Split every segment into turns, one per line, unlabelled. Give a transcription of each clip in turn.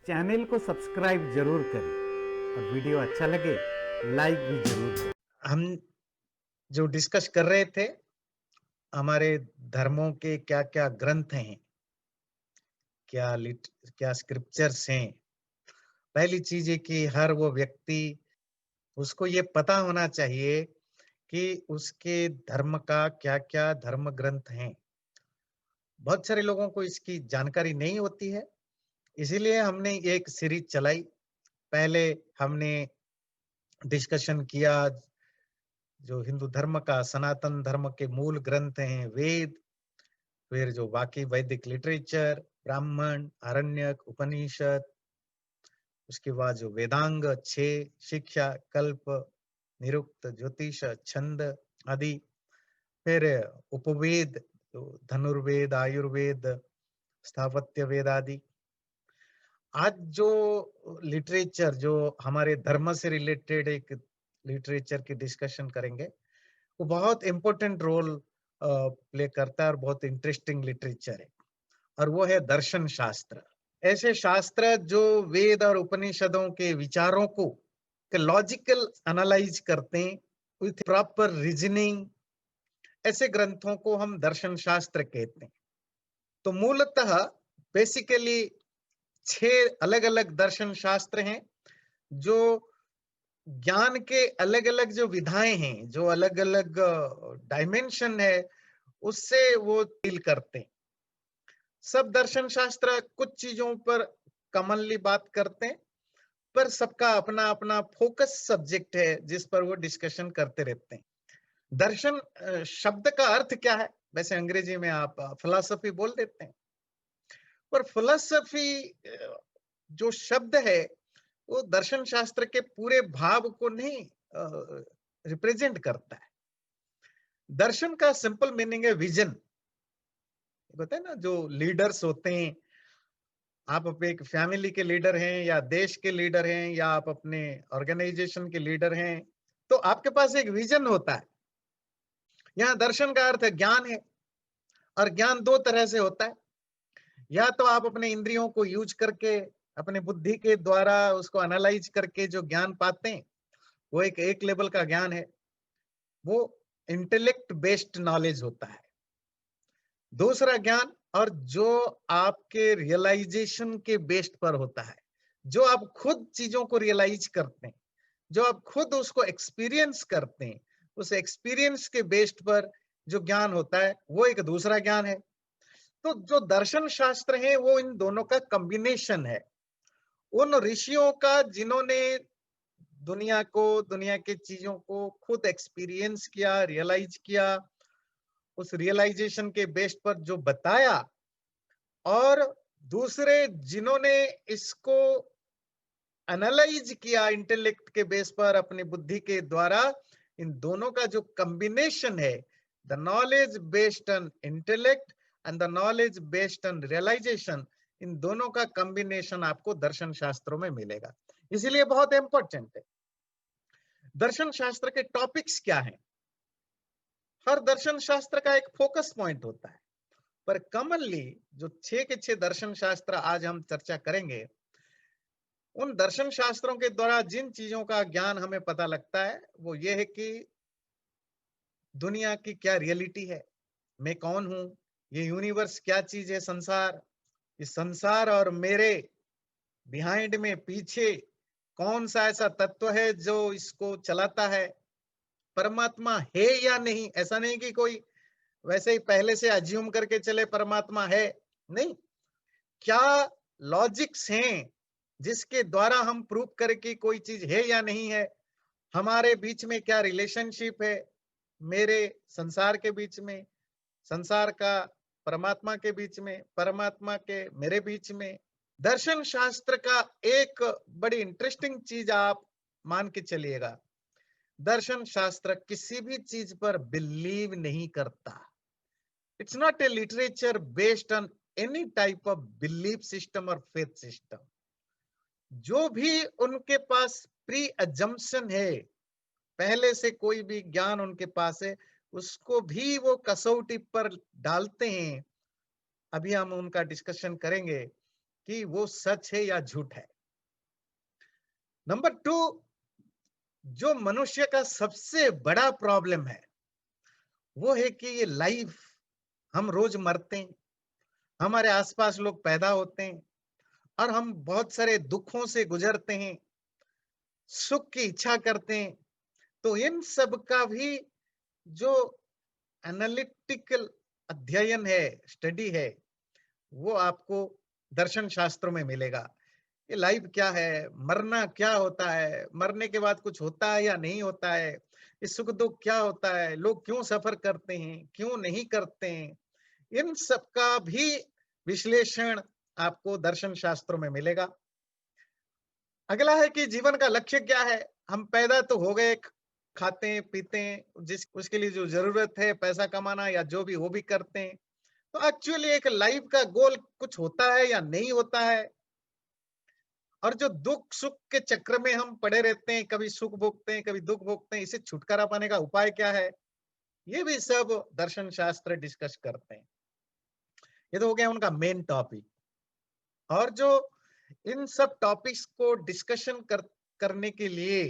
Channel को subscribe जरूर करें और वीडियो अच्छा लगे लाइक भी जरूर करें।
हम जो डिस्कस कर रहे थे, हमारे धर्मों के क्या-क्या ग्रंथ हैं, क्या स्क्रिप्चर्स हैं। पहली चीज है कि हर वो व्यक्ति उसको ये पता होना चाहिए कि उसके धर्म का क्या-क्या धर्म ग्रंथ हैं। बहुत सारे लोगों को इसकी जानकारी नहीं होती है, इसीलिए हमने एक सीरीज चलाई। पहले हमने डिस्कशन किया जो हिंदू धर्म का सनातन धर्म के मूल ग्रंथ हैं वेद, फिर जो बाकी वैदिक लिटरेचर, ब्राह्मण, आरण्यक, उपनिषद, उसके बाद जो वेदांग 6, शिक्षा, कल्प, निरुक्त, ज्योतिष, छंद आदि, फिर उपवेद, जो धनुर्वेद, आयुर्वेद, स्थापत्य वेद आदि। आज जो लिटरेचर जो हमारे धर्म से रिलेटेड एक लिटरेचर की डिस्कशन करेंगे, वो बहुत इंपॉर्टेंट रोल प्ले करता है और बहुत इंटरेस्टिंग लिटरेचर है, और वो है दर्शन शास्त्र। ऐसे शास्त्र जो वेद और उपनिषदों के विचारों को लॉजिकल एनालाइज करते हैं विथ प्रॉपर रीजनिंग, ऐसे ग्रंथों को हम दर्शन शास्त्र कहते हैं। तो मूलतः बेसिकली 6 अलग अलग दर्शन शास्त्र हैं जो ज्ञान के अलग अलग जो विधाएं हैं, जो अलग अलग डायमेंशन है, उससे वो डील करते हैं। सब दर्शन शास्त्र कुछ चीजों पर कॉमनली बात करते हैं, पर सबका अपना अपना फोकस सब्जेक्ट है जिस पर वो डिस्कशन करते रहते हैं। दर्शन शब्द का अर्थ क्या है? वैसे अंग्रेजी में आप फिलॉसफी बोल देते हैं, पर फिलॉसफी जो शब्द है वो दर्शन शास्त्र के पूरे भाव को नहीं रिप्रेजेंट करता है। दर्शन का सिंपल मीनिंग है विजन। होता है ना, जो लीडर्स होते हैं, आप अपने एक फैमिली के लीडर हैं या देश के लीडर हैं या आप अपने ऑर्गेनाइजेशन के लीडर हैं, तो आपके पास एक विजन होता है। यहाँ दर्शन का अर्थ ज्ञान है, और ज्ञान 2 तरह से होता है। या तो आप अपने इंद्रियों को यूज करके अपने बुद्धि के द्वारा उसको एनालाइज करके जो ज्ञान पाते हैं, वो एक लेवल का ज्ञान है, वो इंटेलेक्ट बेस्ड नॉलेज होता है। दूसरा ज्ञान, और जो आपके रियलाइजेशन के बेस्ड पर होता है, जो आप खुद चीजों को रियलाइज करते हैं, जो आप खुद उसको एक्सपीरियंस करते हैं, उस एक्सपीरियंस के बेस्ड पर जो ज्ञान होता है, वो एक दूसरा ज्ञान है। तो जो दर्शन शास्त्र है वो इन दोनों का कॉम्बिनेशन है। उन ऋषियों का जिन्होंने दुनिया को, दुनिया के चीजों को खुद एक्सपीरियंस किया, रियलाइज किया, उस रियलाइजेशन के बेस पर जो बताया, और दूसरे जिन्होंने इसको एनालाइज किया इंटेलेक्ट के बेस पर अपनी बुद्धि के द्वारा, इन दोनों का जो कॉम्बिनेशन है, the knowledge based on intellect and the knowledge based on realization, इन दोनों का कॉम्बिनेशन आपको दर्शन शास्त्रों में मिलेगा। इसीलिए बहुत इंपॉर्टेंट है। दर्शन शास्त्र के टॉपिक्स क्या हैं? हर दर्शन शास्त्र का एक फोकस पॉइंट होता है, पर कॉमनली जो 6 के 6 दर्शन शास्त्र आज हम चर्चा करेंगे, उन दर्शन शास्त्रों के द्वारा जिन चीजों का ज्ञान हमें पता लगता है, वो ये है कि दुनिया की क्या रियलिटी है, मैं कौन हूं, ये यूनिवर्स क्या चीज है, संसार, इस संसार और मेरे बिहाइंड में, पीछे कौन सा ऐसा तत्व है जो इसको चलाता है, परमात्मा है या नहीं। ऐसा नहीं कि कोई वैसे ही पहले से अज्यूम करके चले परमात्मा है, नहीं। क्या लॉजिक्स हैं जिसके द्वारा हम प्रूव करें कि कोई चीज है या नहीं है। हमारे बीच में क्या रिलेशनशिप है, मेरे संसार के बीच में, संसार का परमात्मा के बीच में, परमात्मा के मेरे बीच में। दर्शन शास्त्र का एक बड़ी इंटरेस्टिंग चीज आप मान के चलिएगा, दर्शन शास्त्र किसी भी चीज पर बिलीव नहीं करता। It's not A literature based on any type of belief system और फेथ सिस्टम। जो भी उनके पास प्री अजम्पशन है, पहले से कोई भी ज्ञान उनके पास है, उसको भी वो कसौटी पर डालते हैं। अभी हम उनका डिस्कशन करेंगे कि वो सच है या झूठ है। नंबर 2, जो मनुष्य का सबसे बड़ा प्रॉब्लम है, वो है कि ये लाइफ, हम रोज मरते हैं, हमारे आसपास लोग पैदा होते हैं और हम बहुत सारे दुखों से गुजरते हैं, सुख की इच्छा करते हैं। तो इन सब का भी जो एनालिटिकल अध्ययन है, स्टडी है, वो आपको दर्शन शास्त्रों में मिलेगा। ये लाइफ क्या है, मरना क्या होता है, मरने के बाद कुछ होता है या नहीं होता है, ये सुख दुख क्या होता है, लोग क्यों सफर करते हैं, क्यों नहीं करते हैं, इन सब का भी विश्लेषण आपको दर्शन शास्त्रों में मिलेगा। अगला है कि जीवन का लक्ष्य क्या है। हम पैदा तो हो गए, खाते हैं पीते हैं, जिस उसके लिए जो जरूरत है पैसा कमाना या जो भी, वो भी करते हैं। तो एक्चुअली एक लाइफ का गोल कुछ होता है या नहीं होता है। और जो दुख सुख के चक्र में हम पड़े रहते हैं, कभी सुख भोगते हैं कभी दुख भोगते हैं, इसे छुटकारा पाने का उपाय क्या है, ये भी सब दर्शन शास्त्र डिस्कस करते हैं। ये तो हो गया उनका मेन टॉपिक। और जो इन सब टॉपिक्स को डिस्कशन करने के लिए,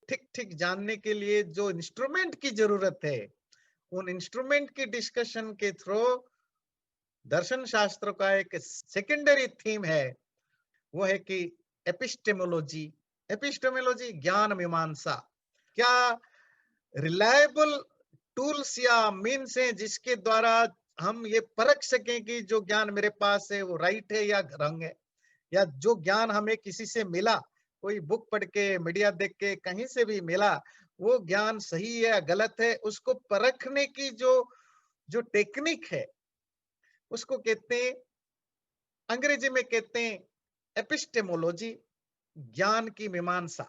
ठीक ठीक जानने के लिए जो इंस्ट्रूमेंट की जरूरत है, उन इंस्ट्रूमेंट की डिस्कशन के थ्रू दर्शन शास्त्र का एक सेकेंडरी थीम है, वो है कि एपिस्टेमोलॉजी। एपिस्टेमोलॉजी ज्ञान मीमांसा। क्या रिलायबल टूल्स या मीन्स हैं जिसके द्वारा हम ये परख सकें कि जो ज्ञान मेरे पास है वो राइट है या रंग है, या जो ज्ञान हमें किसी से मिला, कोई बुक पढ़ के, मीडिया देख के, कहीं से भी मिला, वो ज्ञान सही है या गलत है, उसको परखने की जो जो टेक्निक है, उसको कहते हैं, अंग्रेजी में कहते हैं एपिस्टेमोलॉजी, ज्ञान की मीमांसा।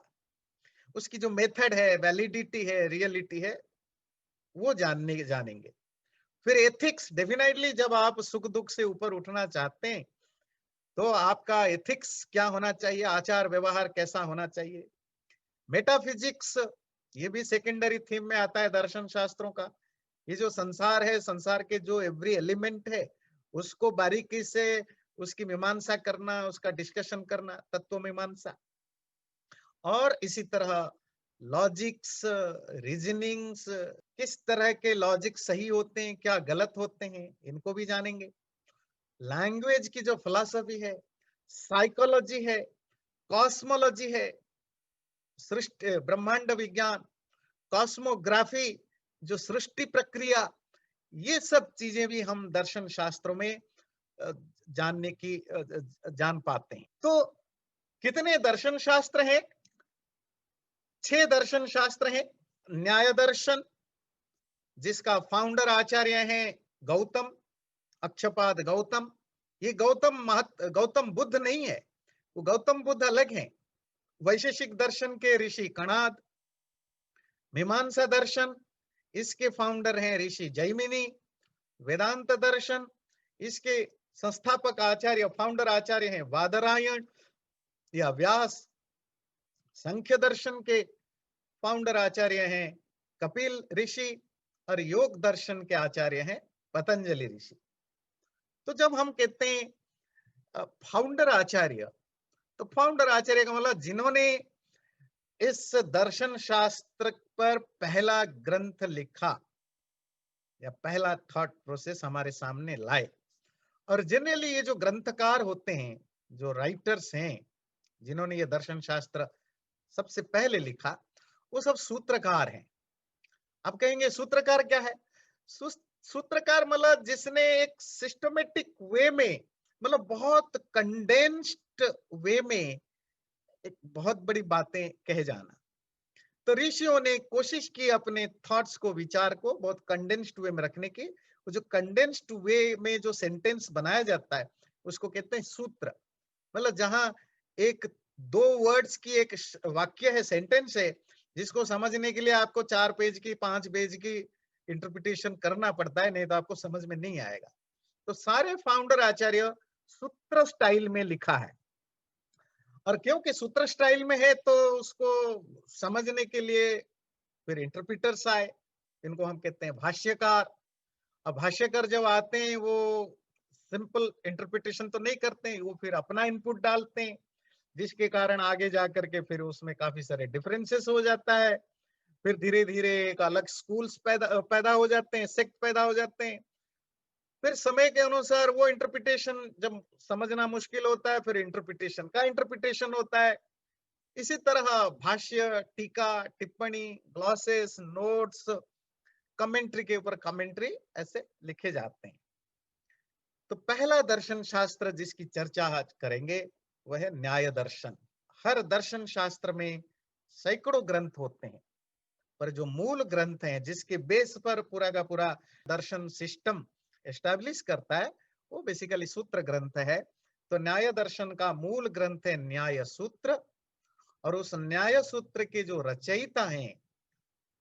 उसकी जो मेथड है, वैलिडिटी है, रियलिटी है, वो जानेंगे। फिर एथिक्स, डेफिनेटली जब आप सुख दुख से ऊपर उठना चाहते हैं, तो आपका एथिक्स क्या होना चाहिए, आचार व्यवहार कैसा होना चाहिए। मेटाफिजिक्स, ये भी सेकेंडरी थीम में आता है दर्शन शास्त्रों का। ये जो संसार है, संसार के जो एवरी एलिमेंट है, उसको बारीकी से उसकी मीमांसा करना, उसका डिस्कशन करना, तत्व मीमांसा। और इसी तरह लॉजिक्स, रीजनिंग्स, किस तरह के लॉजिक सही होते हैं, क्या गलत होते हैं, इनको भी जानेंगे। लैंग्वेज की जो फिलॉसफी है, साइकोलॉजी है, कॉस्मोलॉजी है, सृष्टि ब्रह्मांड विज्ञान, कॉस्मोग्राफी, जो सृष्टि प्रक्रिया, ये सब चीजें भी हम दर्शन शास्त्रों में अ, जानने की जान पाते हैं। तो कितने दर्शन शास्त्र हैं? 6 दर्शन शास्त्र हैं। न्याय दर्शन, जिसका फाउंडर आचार्य हैं गौतम, अक्षपाद गौतम। ये गौतम बुद्ध नहीं है, वो गौतम बुद्ध अलग हैं। वैशेषिक दर्शन के ऋषि कणाद। मीमांसा दर्शन, इसके फाउंडर हैं ऋषि जैमिनी। वेदांत दर्शन, इसके संस्थापक आचार्य, फाउंडर आचार्य हैं बादरायण या व्यास। संख्य दर्शन के फाउंडर आचार्य हैं कपिल ऋषि, और योग दर्शन के आचार्य हैं पतंजलि ऋषि। तो जब हम कहते हैं फाउंडर आचार्य, तो फाउंडर आचार्य का मतलब जिन्होंने इस दर्शन शास्त्र पर पहला ग्रंथ लिखा या पहला थॉट प्रोसेस हमारे सामने लाए। और जनरली ये जो ग्रंथकार होते हैं, जो राइटर्स हैं, जिन्होंने ये दर्शन शास्त्र सबसे पहले लिखा, वो सब सूत्रकार हैं। आप कहेंगे सूत्रकार क्या है? सूत्रकार मतलब जिसने एक सिस्टमेटिक वे में, मतलब बहुत कंडेंस्ड वे में एक बहुत बड़ी बातें कहे जाना। तो ऋषियों ने कोशिश की अपने थॉट्स को, विचार को बहुत कंडेंस्ड वे में रखने की। वो जो कंडेंस्ड वे में जो सेंटेंस बनाया जाता है, उसको कहते हैं सूत्र। मतलब जहां एक दो वर्ड्स की एक वाक्य है, सेंटेंस है, जिसको समझने के लिए आपको 4 पेज की, 5 पेज की इंटरप्रिटेशन करना पड़ता है, नहीं तो आपको समझ में नहीं आएगा। तो सारे फाउंडर आचार्य सूत्र स्टाइल में लिखा है। और क्योंकि सूत्र स्टाइल में है, तो उसको समझने के लिए फिर इंटरप्रिटर्स आए, इनको हम कहते हैं भाष्यकार। अब भाष्यकार जब आते हैं, वो सिंपल इंटरप्रिटेशन तो नहीं करते हैं, वो फिर अपना इनपुट डालते हैं, जिसके कारण आगे जाकर के फिर उसमें काफी सारे डिफरेंसेस हो जाता है। फिर धीरे धीरे एक अलग स्कूल्स पैदा पैदा हो जाते हैं, सेक्ट पैदा हो जाते हैं। फिर समय के अनुसार वो इंटरप्रिटेशन जब समझना मुश्किल होता है, फिर इंटरप्रिटेशन का इंटरप्रिटेशन होता है। इसी तरह भाष्य, टीका, टिप्पणी, ग्लॉसेस, नोट्स, कमेंट्री के ऊपर कमेंट्री ऐसे लिखे जाते हैं। तो पहला दर्शन शास्त्र जिसकी चर्चा आज करेंगे वह है न्याय दर्शन। हर दर्शन शास्त्र में सैकड़ों ग्रंथ होते हैं, पर जो मूल ग्रंथ है जिसके बेस पर पूरा का पूरा दर्शन सिस्टम एस्टैब्लिश करता है वो बेसिकली सूत्र ग्रंथ है। तो न्याय दर्शन का मूल ग्रंथ है न्याय सूत्र, और उस न्याय सूत्र के जो रचयिता हैं,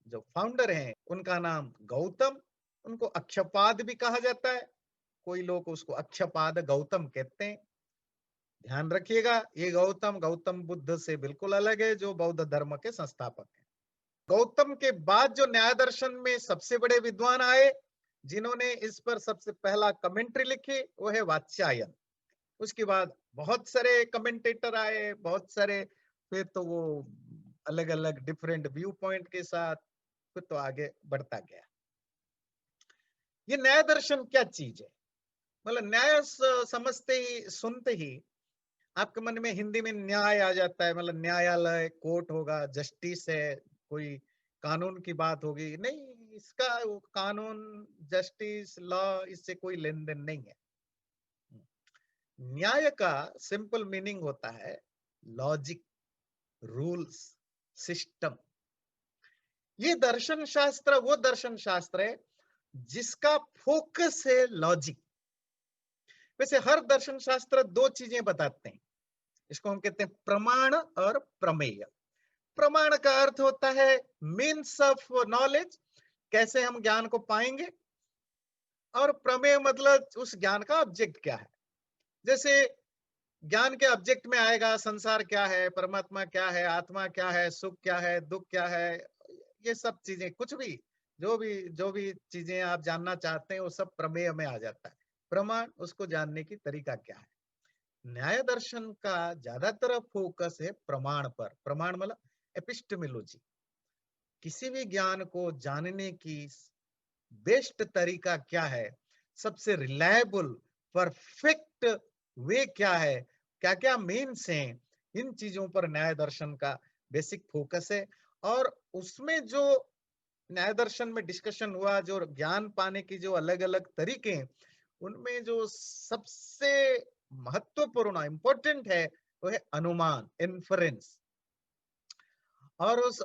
जो फाउंडर हैं, उनका नाम गौतम। उनको अक्षपाद भी कहा जाता है, कोई लोग उसको अक्षपाद गौतम कहते हैं। ध्यान रखिएगा, ये गौतम गौतम बुद्ध से बिल्कुल अलग है, जो बौद्ध धर्म के संस्थापक हैं। गौतम के बाद जो न्याय दर्शन में सबसे बड़े विद्वान आए, जिन्होंने इस पर सबसे पहला कमेंट्री लिखी, वो है वात्स्यायन। उसके बाद बहुत सारे कमेंटेटर आए, बहुत सारे, फिर तो वो अलग अलग डिफरेंट व्यू पॉइंट के साथ फिर तो आगे बढ़ता गया। ये न्याय दर्शन क्या चीज है? मतलब न्याय समझते ही, सुनते ही आपके मन में हिंदी में न्याय आ जाता है, मतलब न्यायालय, कोर्ट होगा, जस्टिस है, कोई कानून की बात होगी। नहीं, इसका कानून, जस्टिस, लॉ, इससे कोई लेन देन नहीं है। न्याय का सिंपल मीनिंग होता है लॉजिक, रूल्स, सिस्टम। ये दर्शन शास्त्र वो दर्शन शास्त्र है जिसका फोकस है लॉजिक। वैसे हर दर्शन शास्त्र दो चीजें बताते हैं, इसको हम कहते हैं प्रमाण और प्रमेय। प्रमाण का अर्थ होता है मीन्स ऑफ नॉलेज, कैसे हम ज्ञान को पाएंगे, और प्रमेय मतलब उस ज्ञान का ऑब्जेक्ट क्या है। जैसे ज्ञान के ऑब्जेक्ट में आएगा संसार क्या है, परमात्मा क्या है, आत्मा क्या है, सुख क्या है, दुख क्या है, ये सब चीजें, कुछ भी जो भी चीजें आप जानना चाहते हैं वो सब प्रमेय में आ जाता है। प्रमाण उसको जानने की तरीका क्या है। न्याय दर्शन का ज्यादातर फोकस है प्रमाण पर। प्रमाण मतलब एपिस्टेमोलॉजी, किसी भी ज्ञान को जानने की बेस्ट तरीका क्या है, सबसे रिलायबल परफेक्ट वे क्या है, क्या क्या मीन्स हैं, इन चीजों पर न्याय दर्शन का बेसिक फोकस है। और उसमें जो न्याय दर्शन में डिस्कशन हुआ, जो ज्ञान पाने की जो अलग अलग तरीके हैं, उनमें जो सबसे महत्वपूर्ण इंपॉर्टेंट है वो है अनुमान, इन्फरेंस। और उस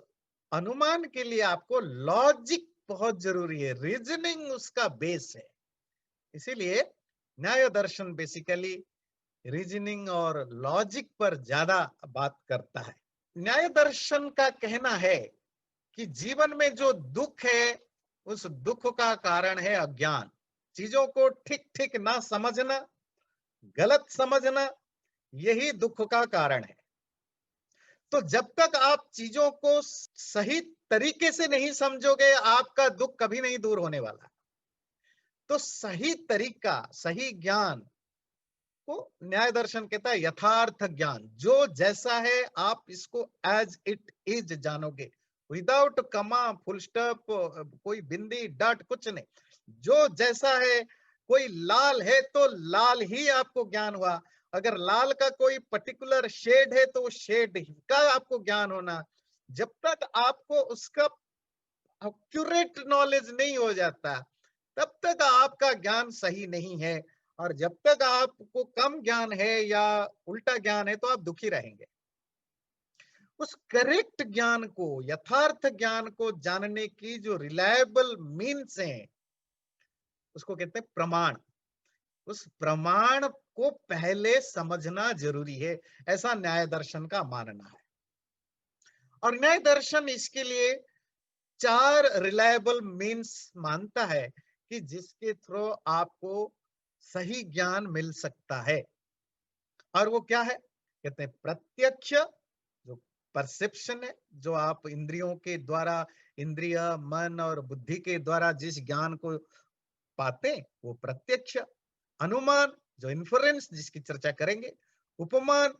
अनुमान के लिए आपको लॉजिक बहुत जरूरी है, रीजनिंग उसका बेस है। इसीलिए न्याय दर्शन बेसिकली रीजनिंग और लॉजिक पर ज्यादा बात करता है। न्याय दर्शन का कहना है कि जीवन में जो दुख है, उस दुख का कारण है अज्ञान। चीजों को ठीक ठीक ना समझना, गलत समझना, यही दुख का कारण है। तो जब तक आप चीजों को सही तरीके से नहीं समझोगे, आपका दुख कभी नहीं दूर होने वाला। तो सही तरीका, सही ज्ञान को न्याय दर्शन कहता है यथार्थ ज्ञान। जो जैसा है आप इसको एज इट इज जानोगे, विदाउट कमा, फुल स्टॉप, कोई बिंदी, डॉट, कुछ नहीं। जो जैसा है, कोई लाल है तो लाल ही आपको ज्ञान हुआ। अगर लाल का कोई पर्टिकुलर शेड है तो शेड का आपको ज्ञान होना। जब तक आपको उसका एक्यूरेट नॉलेज नहीं हो जाता, तब तक आपका ज्ञान सही नहीं है। और जब तक आपको कम ज्ञान है या उल्टा ज्ञान है तो आप दुखी रहेंगे। उस करेक्ट ज्ञान को, यथार्थ ज्ञान को जानने की जो रिलायबल मीन्स हैं, उसको कहते हैं प्रमाण। उस प्रमाण को पहले समझना जरूरी है, ऐसा न्याय दर्शन का मानना है। और न्याय दर्शन इसके लिए चार रिलायबल मीन्स मानता है कि जिसके थ्रू आपको सही ज्ञान मिल सकता है। और वो क्या है? कहते हैं प्रत्यक्ष, जो परसेप्शन है, जो आप इंद्रियों के द्वारा, इंद्रिय, मन और बुद्धि के द्वारा जिस ज्ञान को पाते हैं वो प्रत्यक्ष। अनुमान जो इन्फरेंस जिसकी चर्चा करेंगे, उपमान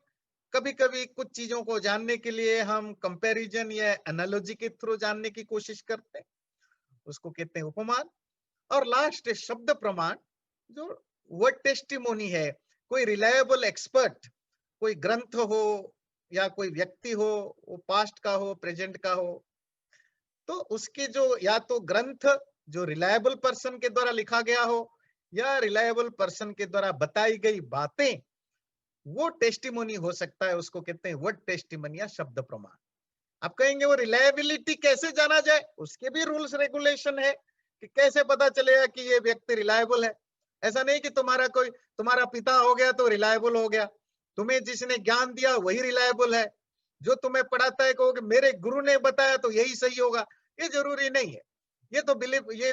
कभी-कभी कुछ चीजों को जानने के लिए हम कंपैरिजन या एनालॉजी के थ्रू जानने की कोशिश करते हैं, उसको कहते हैं उपमान। और लास्ट है शब्द प्रमाण, जो वर्ड टेस्टिमोनी है, कोई रिलायबल एक्सपर्ट, कोई ग्रंथ हो या कोई व्यक्ति हो, वो पास्ट का हो, प्रेजेंट का हो, तो उसके जो या तो ग्रंथ जो रिलायबल पर्सन के द्वारा लिखा गया हो या रिलायबल पर्सन के द्वारा बताई गई बातें, वो टेस्टिमोनी हो सकता है, उसको कहते हैं वर्ड टेस्टिमोनी या शब्द प्रमाण। आप कहेंगे वो रिलायबिलिटी कैसे जाना जाए, उसके भी रूल्स रेगुलेशन है कि कैसे पता चलेगा कि ये व्यक्ति रिलायबल है। ऐसा नहीं कि तुम्हारा पिता हो गया तो रिलायबल हो गया, तुम्हें जिसने ज्ञान दिया वही रिलायबल है, जो तुम्हें पढ़ाता है कहोगे मेरे गुरु ने बताया तो यही सही होगा, ये जरूरी नहीं है। ये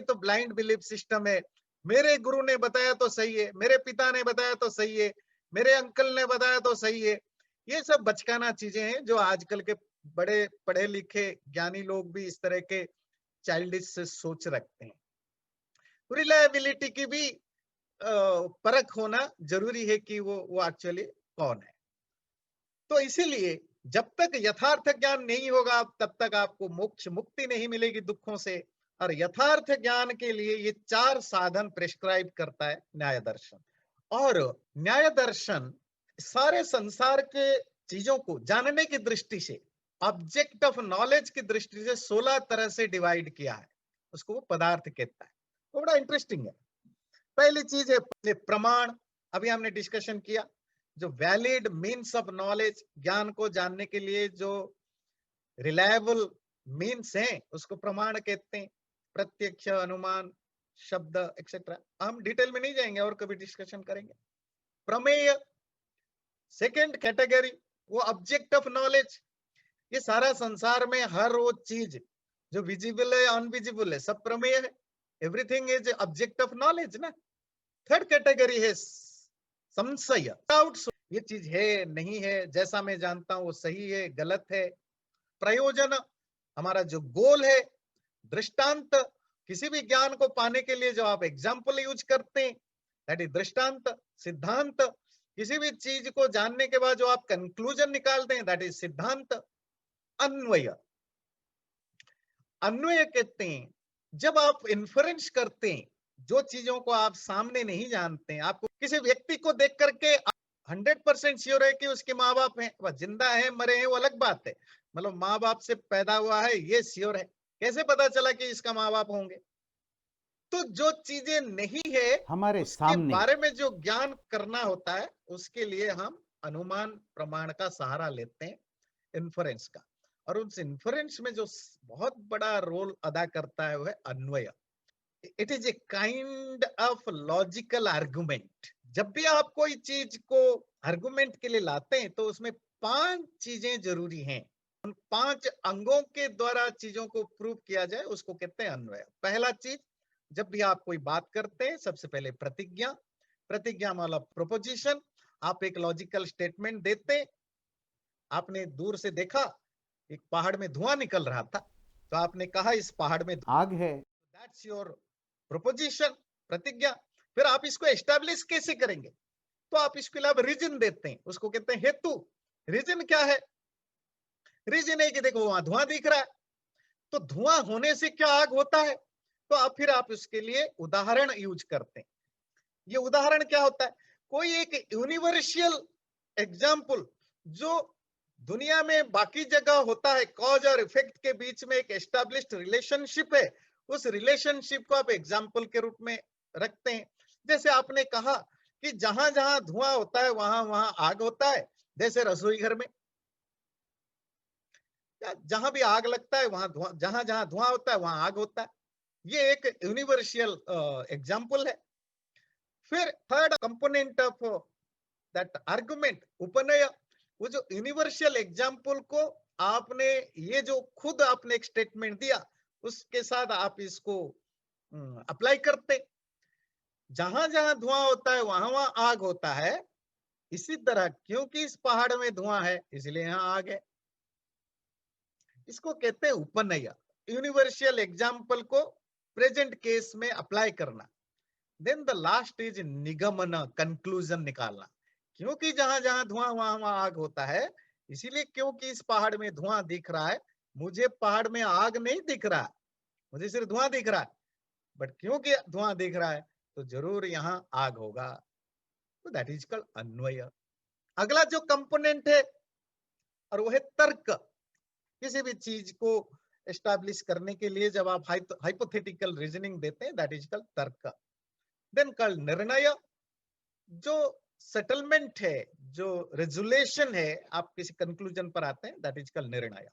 तो ब्लाइंड बिलीफ सिस्टम है। मेरे गुरु ने बताया तो सही है, मेरे पिता ने बताया तो सही है, मेरे अंकल ने बताया तो सही है। ये सब बचकाना चीजें हैं जो आजकल के बड़े पढ़े लिखे ज्ञानी लोग भी इस तरह के चाइल्डिश से सोच रखते हैं। रिलायबिलिटी की भी परख होना जरूरी है कि वो एक्चुअली कौन है। तो इसीलिए जब तक यथार्थ ज्ञान नहीं होगा तब तक आपको मोक्ष मुक्ति नहीं मिलेगी दुखों से। और यथार्थ ज्ञान के लिए ये 4 साधन प्रिस्क्राइब करता है न्याय दर्शन। और न्याय दर्शन सारे संसार के चीजों को जानने की दृष्टि से, ऑब्जेक्ट ऑफ नॉलेज की दृष्टि से 16 तरह से डिवाइड किया है, उसको वो पदार्थ कहता है। वो बड़ा इंटरेस्टिंग है। पहली चीज है प्रमाण, अभी हमने डिस्कशन किया, जो वैलिड मीन्स ऑफ नॉलेज, ज्ञान को जानने के लिए जो रिलायबल मीन्स हैं उसको प्रमाण कहते हैं। प्रत्यक्ष, अनुमान, शब्द एक्सेट्रा, हम डिटेल में नहीं जाएंगे और कभी डिस्कशन करेंगे। प्रमेय सेकेंड कैटेगरी, वो ऑब्जेक्ट ऑफ नॉलेज, ये सारा संसार में हर वो चीज जो विजिबल है अनविजिबल है सब प्रमेय है, everything is object of knowledge ना। थर्ड कैटेगरी है संशय, डाउट्स, ये चीज है नहीं है, जैसा मैं जानता हूं वो सही है गलत है। प्रयोजन, हमारा जो गोल है। दृष्टांत, किसी भी ज्ञान को पाने के लिए जो आप एग्जाम्पल यूज करते हैं दैट इज दृष्टांत। सिद्धांत, किसी भी चीज को जानने के बाद जो आप कंक्लूजन निकालते हैं दैट इज सिद्धांत। अन्वय, अन्वय कहते हैं जब आप इन्फरेंस करते हैं, जो चीजों को आप सामने नहीं जानते हैं, आपको किसी व्यक्ति को देख करके 100% श्योर है कि उसके माँ बाप हैं, वह जिंदा है मरे हैं वो अलग बात है, मतलब माँ बाप से पैदा हुआ है ये श्योर है, कैसे पता चला कि इसका माँ बाप होंगे। तो जो चीजें नहीं है
हमारे
उसके
सामने
बारे में जो ज्ञान करना होता है उसके लिए हम अनुमान प्रमाण का सहारा लेते हैं, इन्फरेंस का। और उस इन्फरेंस में जो बहुत बड़ा रोल अदा करता है वो है अन्वय। It is a kind of logical argument. जब भी आप कोई चीज को आर्गुमेंट के लिए लाते हैं तो उसमें 5 चीजें जरूरी हैं, उन 5 अंगों के द्वारा चीजों को प्रूव किया जाए उसको कहते हैं अन्वय। पहला चीज, जब भी आप कोई बात करते हैं सबसे पहले प्रतिज्ञा, प्रतिज्ञा मतलब प्रोपोजिशन। आप एक लॉजिकल स्टेटमेंट देते, आपने दूर से देखा एक पहाड़ में धुआं निकल रहा था तो आपने कहा इस पहाड़ में,
आग है।
दैट्स योर प्रोपोजिशन, प्रतिज्ञा। फिर आप इसको एस्टैब्लिश कैसे करेंगे, तो आप इसके लिए रीजन देते हैं, उसको कहते हैं हेतु। रीजन क्या है, रीजन है कि देखो वहां धुआं दिख रहा है, तो धुआं होने से क्या आग होता है, तो फिर आप उसके लिए उदाहरण यूज करते हैं। ये उदाहरण क्या होता है, कोई एक यूनिवर्सल एग्जाम्पल जो दुनिया में बाकी जगह होता है, कॉज और इफेक्ट के बीच में एक एस्टैब्लिश्ड रिलेशनशिप है, उस रिलेशनशिप को आप एग्जाम्पल के रूप में रखते हैं। जैसे आपने कहा कि जहां जहां धुआं होता है वहां वहां आग होता है, जैसे रसोई घर में जहां भी आग लगता है वहां धुआं, जहां जहां धुआं होता है वहां आग होता है। ये एक यूनिवर्सल एग्जाम्पल है। फिर third component of that argument उपनय, वो जो यूनिवर्सल एग्जाम्पल को आपने ये जो खुद आपने एक स्टेटमेंट दिया उसके साथ आप इसको अप्लाई करते। जहां जहां धुआं होता है वहां वहां आग होता है, इसी तरह क्योंकि इस पहाड़ में धुआं है इसलिए यहां आग है, इसको कहते हैं उपनय। यूनिवर्सल एग्जाम्पल को प्रेजेंट केस में अप्लाई करना। देन द लास्ट इज निगमन, कंक्लूजन निकालना। क्योंकि जहां जहां धुआं वहां वहां आग होता है, इसीलिए क्योंकि इस पहाड़ में धुआं दिख रहा है, मुझे पहाड़ में आग नहीं दिख रहा है, मुझे सिर्फ धुआं दिख रहा है, बट क्योंकि धुआं दिख रहा है तो जरूर यहाँ आग होगा। तो दैट इज कॉल्ड अन्वय। अगला जो कंपोनेंट है और वो है तर्क। किसी भी चीज को एस्टैब्लिश करने के लिए जब आप हाइपोथेटिकल रीजनिंग देते हैं, दैट इज कॉल्ड तर्क। देन कॉल्ड निर्णय। जो सेटलमेंट है, जो रेजुलेशन है, आप किसी कंक्लूजन पर आते हैं, दैट इज कॉल्ड निर्णय।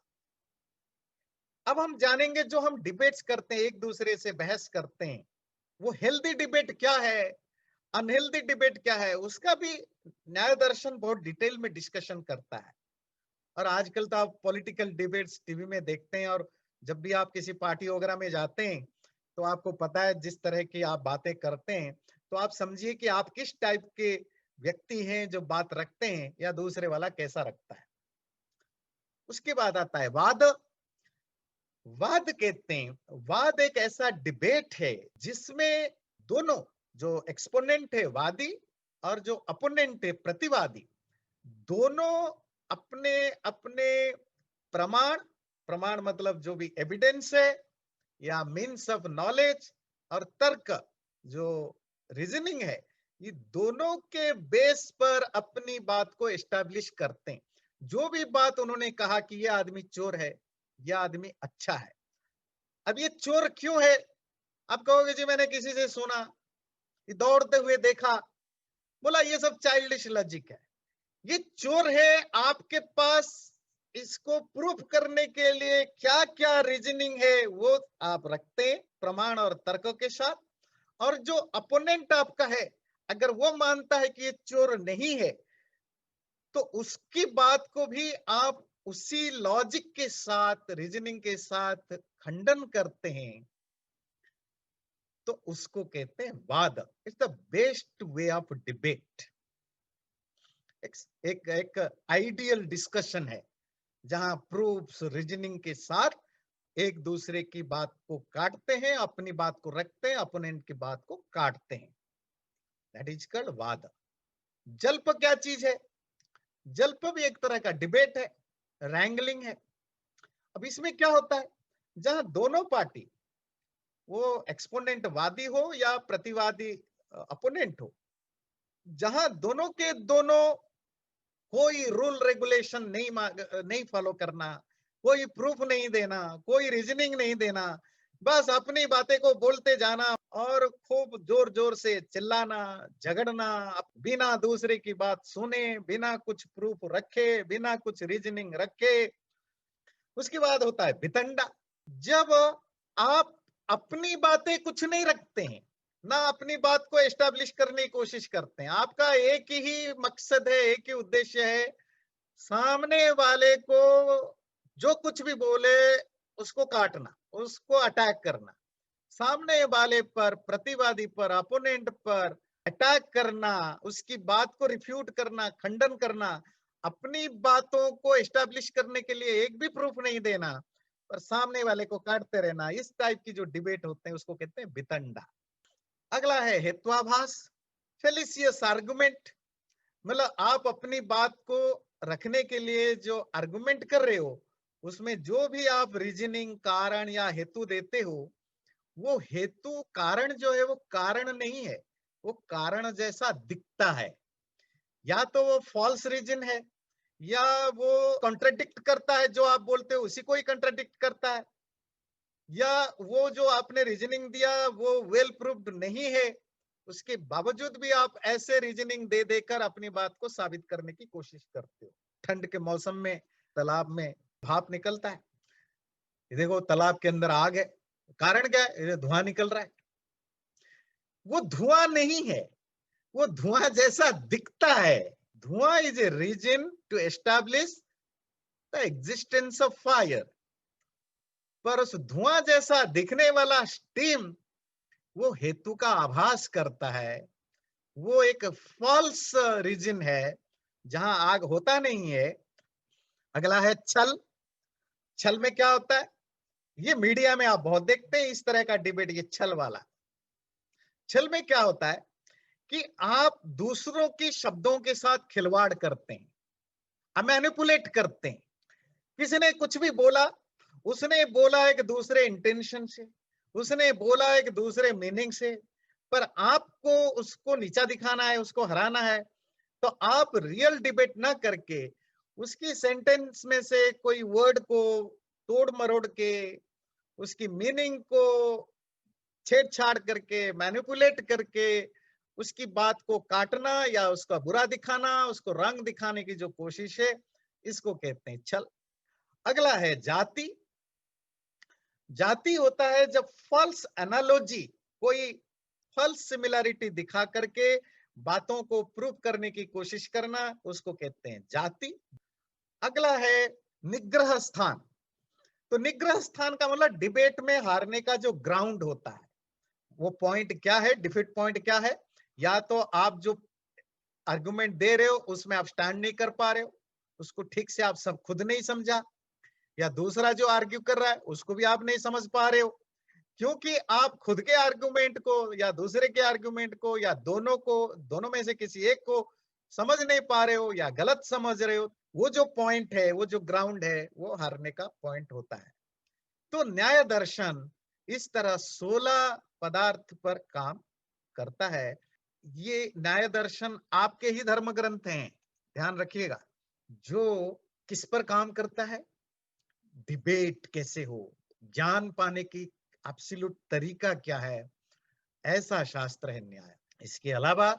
अब हम जानेंगे जो हम डिबेट्स करते हैं, एक दूसरे से बहस करते हैं, वो हेल्दी डिबेट क्या है, अनहेल्दी डिबेट क्या है, उसका भी न्याय दर्शन बहुत डिटेल में डिस्कशन करता है। और आजकल तो आप पॉलिटिकल डिबेट्स टीवी में देखते हैं, और जब भी आप किसी पार्टी वगैरह में जाते हैं तो आपको पता है जिस तरह की आप बातें करते हैं, तो आप समझिए कि आप किस टाइप के व्यक्ति हैं जो बात रखते हैं, या दूसरे वाला कैसा रखता है। उसके बाद आता है वाद। वाद कहते हैं, वाद एक ऐसा डिबेट है जिसमें दोनों, जो एक्सपोनेंट है वादी और जो अपोनेंट है प्रतिवादी, दोनों अपने अपने प्रमाण, प्रमाण मतलब जो भी एविडेंस है या मीन्स ऑफ नॉलेज, और तर्क जो रीजनिंग है, ये दोनों के बेस पर अपनी बात को एस्टैब्लिश करते हैं। जो भी बात उन्होंने कहा कि यह आदमी चोर है, यह आदमी अच्छा है। अब ये चोर क्यों है? आप कहोगे जी मैंने किसी से सुना, ये दौड़ते हुए देखा, बोला ये सब चाइल्डिश लॉजिक है। ये चोर है, आपके पास इसको प्रूफ करने के लिए क्या क्या रीजनिंग है वो आप रखते हैं प्रमाण और तर्क के साथ। और जो अपोनेंट आपका है, अगर वो मानता है कि ये चोर नहीं है, तो उसकी बात को भी आप उसी लॉजिक के साथ, रीजनिंग के साथ खंडन करते हैं, तो उसको कहते हैं वाद। It's the best way of debate. एक एक आइडियल डिस्कशन है जहां प्रूफ्स रीजनिंग के साथ एक दूसरे की बात को काटते हैं, अपनी बात को रखते हैं, अपोनेंट की बात को काटते हैं। दैट इज कॉल्ड वाद। जल्प क्या चीज है? जल्प भी एक तरह का डिबेट है, रैंगलिंग है। अब इसमें क्या होता है, जहां दोनों पार्टी, वो एक्सपोनेंट वादी हो या प्रतिवादी अपोनेंट हो, जहां दोनों के दोनों कोई रूल रेगुलेशन नहीं फॉलो करना, कोई प्रूफ नहीं देना, कोई रीजनिंग नहीं देना, बस अपनी बातें को बोलते जाना और खूब जोर जोर से चिल्लाना, झगड़ना, बिना दूसरे की बात सुने, बिना कुछ प्रूफ रखे, बिना कुछ रीजनिंग रखे। उसके बाद होता है वितंडा। जब आप अपनी बातें कुछ नहीं रखते हैं, ना अपनी बात को एस्टैब्लिश करने की कोशिश करते हैं, आपका एक ही मकसद है, एक ही उद्देश्य है, सामने वाले को जो कुछ भी बोले उसको काटना, उसको अटैक करना, सामने वाले पर, प्रतिवादी पर, अपोनेंट पर अटैक करना, उसकी बात को रिफ्यूट करना, खंडन करना, अपनी बातों को एस्टैब्लिश करने के लिए एक भी प्रूफ नहीं देना, पर सामने वाले को काटते रहना। इस टाइप की जो डिबेट होते हैं उसको कहते हैं वितंडा। अगला है हेत्वाभास, फेलिसियस आर्गुमेंट। मतलब आप अपनी बात को रखने के लिए जो आर्गुमेंट कर रहे हो, उसमें जो भी आप रीजनिंग, कारण या हेतु देते हो, वो हेतु कारण जो है वो कारण नहीं है, वो कारण जैसा दिखता है। या तो वो फॉल्स रीजन है, या वो कॉन्ट्राडिक्ट करता है, जो आप बोलते हो उसी को ही कॉन्ट्राडिक्ट करता है, या वो जो आपने रीजनिंग दिया वो वेल प्रूव्ड नहीं है, उसके बावजूद भी आप ऐसे रीजनिंग दे देकर अपनी बात को साबित करने की कोशिश करते हो। ठंड के मौसम में तालाब में भाप निकलता है, ये देखो तालाब के अंदर आग है, कारण क्या है? ये धुआं निकल रहा है। वो धुआं नहीं है, वो धुआं जैसा दिखता है। धुआं is a reason to establish the existence of fire, पर उस धुआं जैसा दिखने वाला स्टीम वो हेतु का आभास करता है। वो एक फॉल्स रीजन है जहां आग होता नहीं है। अगला है छल। छल में क्या होता है? ये मीडिया में आप बहुत देखते हैं इस तरह का डिबेट, ये छल वाला। छल में क्या होता है कि आप दूसरों के शब्दों के साथ खिलवाड़ करते हैं, मैनिपुलेट करते हैं। किसी ने कुछ भी बोला, उसने बोला एक दूसरे इंटेंशन से, उसने बोला एक दूसरे मीनिंग से, पर आपको उसको नीचा दिखाना है, उसको हराना है, तो आप रियल डिबेट ना करके उसकी सेंटेंस में से कोई वर्ड को तोड़ मरोड़ के, उसकी मीनिंग को छेड़छाड़ करके, मैनिपुलेट करके उसकी बात को काटना या उसका बुरा दिखाना, उसको रंग दिखाने की जो कोशिश है, इसको कहते हैं छल। अगला है जाति। जाति होता है जब फॉल्स एनालॉजी, कोई फॉल्स सिमिलैरिटी दिखा करके बातों को प्रूव करने की कोशिश करना, उसको कहते हैं जाति। अगला है निग्रह स्थान। तो निग्रह स्थान का मतलब डिबेट में हारने का जो ग्राउंड होता है, वो पॉइंट क्या है, डिफीट पॉइंट क्या है। या तो आप जो आर्गुमेंट दे रहे हो उसमें आप स्टैंड नहीं कर पा रहे हो, उसको ठीक से आप सब खुद नहीं समझा, या दूसरा जो आर्ग्यू कर रहा है उसको भी आप नहीं समझ पा रहे हो, क्योंकि आप खुद के आर्गुमेंट को या दूसरे के आर्गुमेंट को या दोनों को, दोनों में से किसी एक को समझ नहीं पा रहे हो या गलत समझ रहे हो। वो जो पॉइंट है, वो जो ग्राउंड है, वो हारने का पॉइंट होता है। तो न्याय दर्शन इस तरह 16 पदार्थ पर काम करता है। ये न्याय दर्शन आपके ही धर्म ग्रंथ हैं, ध्यान रखिएगा। जो किस पर काम करता है, डिबेट कैसे हो, ज्ञान पाने की एब्सोल्यूट तरीका क्या है, ऐसा शास्त्र है न्याय। इसके अलावा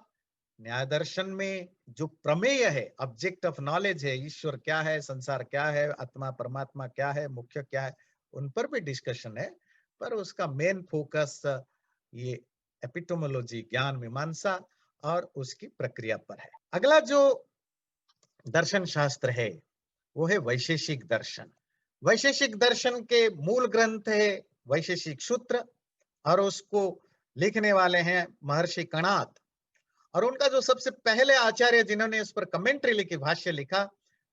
न्याय दर्शन में जो प्रमेय है, ऑब्जेक्ट ऑफ नॉलेज है, ईश्वर क्या है, संसार क्या है, आत्मा परमात्मा क्या है, मुख्य क्या है, उन पर भी डिस्कशन है। पर उसका मेन फोकस ये एपिटोमोलॉजी, ज्ञान मीमांसा और उसकी प्रक्रिया पर है। अगला जो दर्शन शास्त्र है वो है वैशेषिक दर्शन। वैशेषिक दर्शन के मूल ग्रंथ है वैशेषिक सूत्र, और उसको लिखने वाले हैं महर्षि कणाद। और उनका जो सबसे पहले आचार्य जिन्होंने इस पर कमेंट्री लिखी, भाष्य लिखा,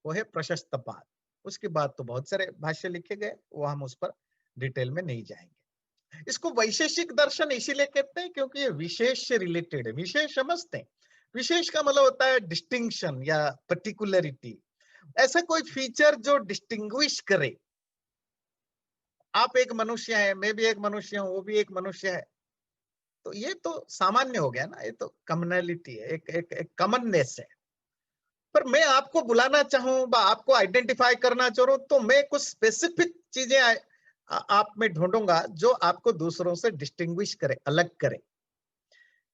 वो है प्रशस्तपाद। उसके बाद तो बहुत सारे भाष्य लिखे गए, वो हम उस पर डिटेल में नहीं जाएंगे। इसको वैशेषिक दर्शन इसीलिए कहते हैं क्योंकि ये विशेष से रिलेटेड है। विशेष समझते हैं, विशेष का मतलब होता है डिस्टिंक्शन या पर्टिकुलरिटी, ऐसा कोई फीचर जो डिस्टिंग्विश करे। आप एक मनुष्य है, मैं भी एक मनुष्य हूं, वो भी एक मनुष्य है, तो ये तो सामान्य हो गया ना, ये तो कम्युनलिटी है, एक कॉमननेस है। पर मैं आपको बुलाना चाहूं, आपको आइडेंटिफाई करना चाहूं, तो मैं कुछ स्पेसिफिक चीजें आप में ढूंढूंगा जो आपको दूसरों से डिस्टिंग्विश करे, अलग करे।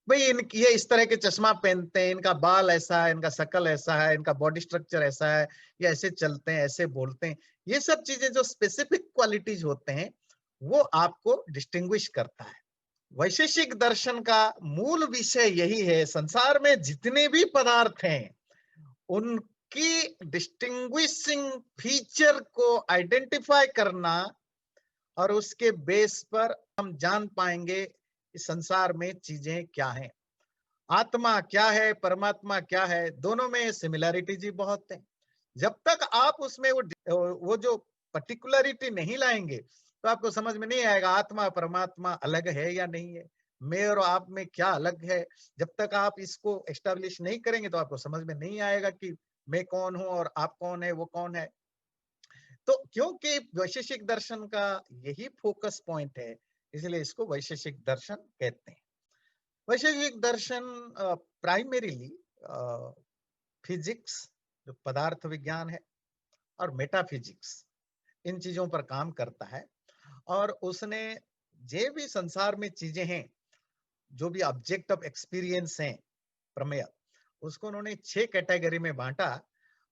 भाई ये इस तरह के चश्मा पहनते हैं, इनका बाल ऐसा है, इनका शकल ऐसा है, इनका बॉडी स्ट्रक्चर ऐसा है, ये ऐसे चलते हैं, ऐसे बोलते हैं। ये सब चीजें जो स्पेसिफिक क्वालिटीज होते हैं, वो आपको डिस्टिंग्विश करता है। वैशेषिक दर्शन का मूल विषय यही है, संसार में जितने भी पदार्थ हैं उनकी डिस्टिंग्विशिंग फीचर को आइडेंटिफाई करना, और उसके बेस पर हम जान पाएंगे कि संसार में चीजें क्या हैं, आत्मा क्या है, परमात्मा क्या है। दोनों में सिमिलैरिटीज ही बहुत है। जब तक आप उसमें वो जो पर्टिकुलरिटी नहीं लाएंगे, तो आपको समझ में नहीं आएगा आत्मा परमात्मा अलग है या नहीं है, मैं और आप में क्या अलग है। जब तक आप इसको एस्टेब्लिश नहीं करेंगे तो आपको समझ में नहीं आएगा कि मैं कौन हूं और आप कौन है, वो कौन है। तो क्योंकि वैशेषिक दर्शन का यही फोकस पॉइंट है, इसलिए इसको वैशेषिक दर्शन कहते हैं। वैशेषिक दर्शन प्राइमरीली फिजिक्स, जो पदार्थ विज्ञान है, और मेटाफिजिक्स, इन चीजों पर काम करता है। और उसने जे भी संसार में चीजें हैं, जो भी ऑब्जेक्ट ऑफ एक्सपीरियंस हैं, प्रमेय, उसको उन्होंने 6 कैटेगरी में बांटा।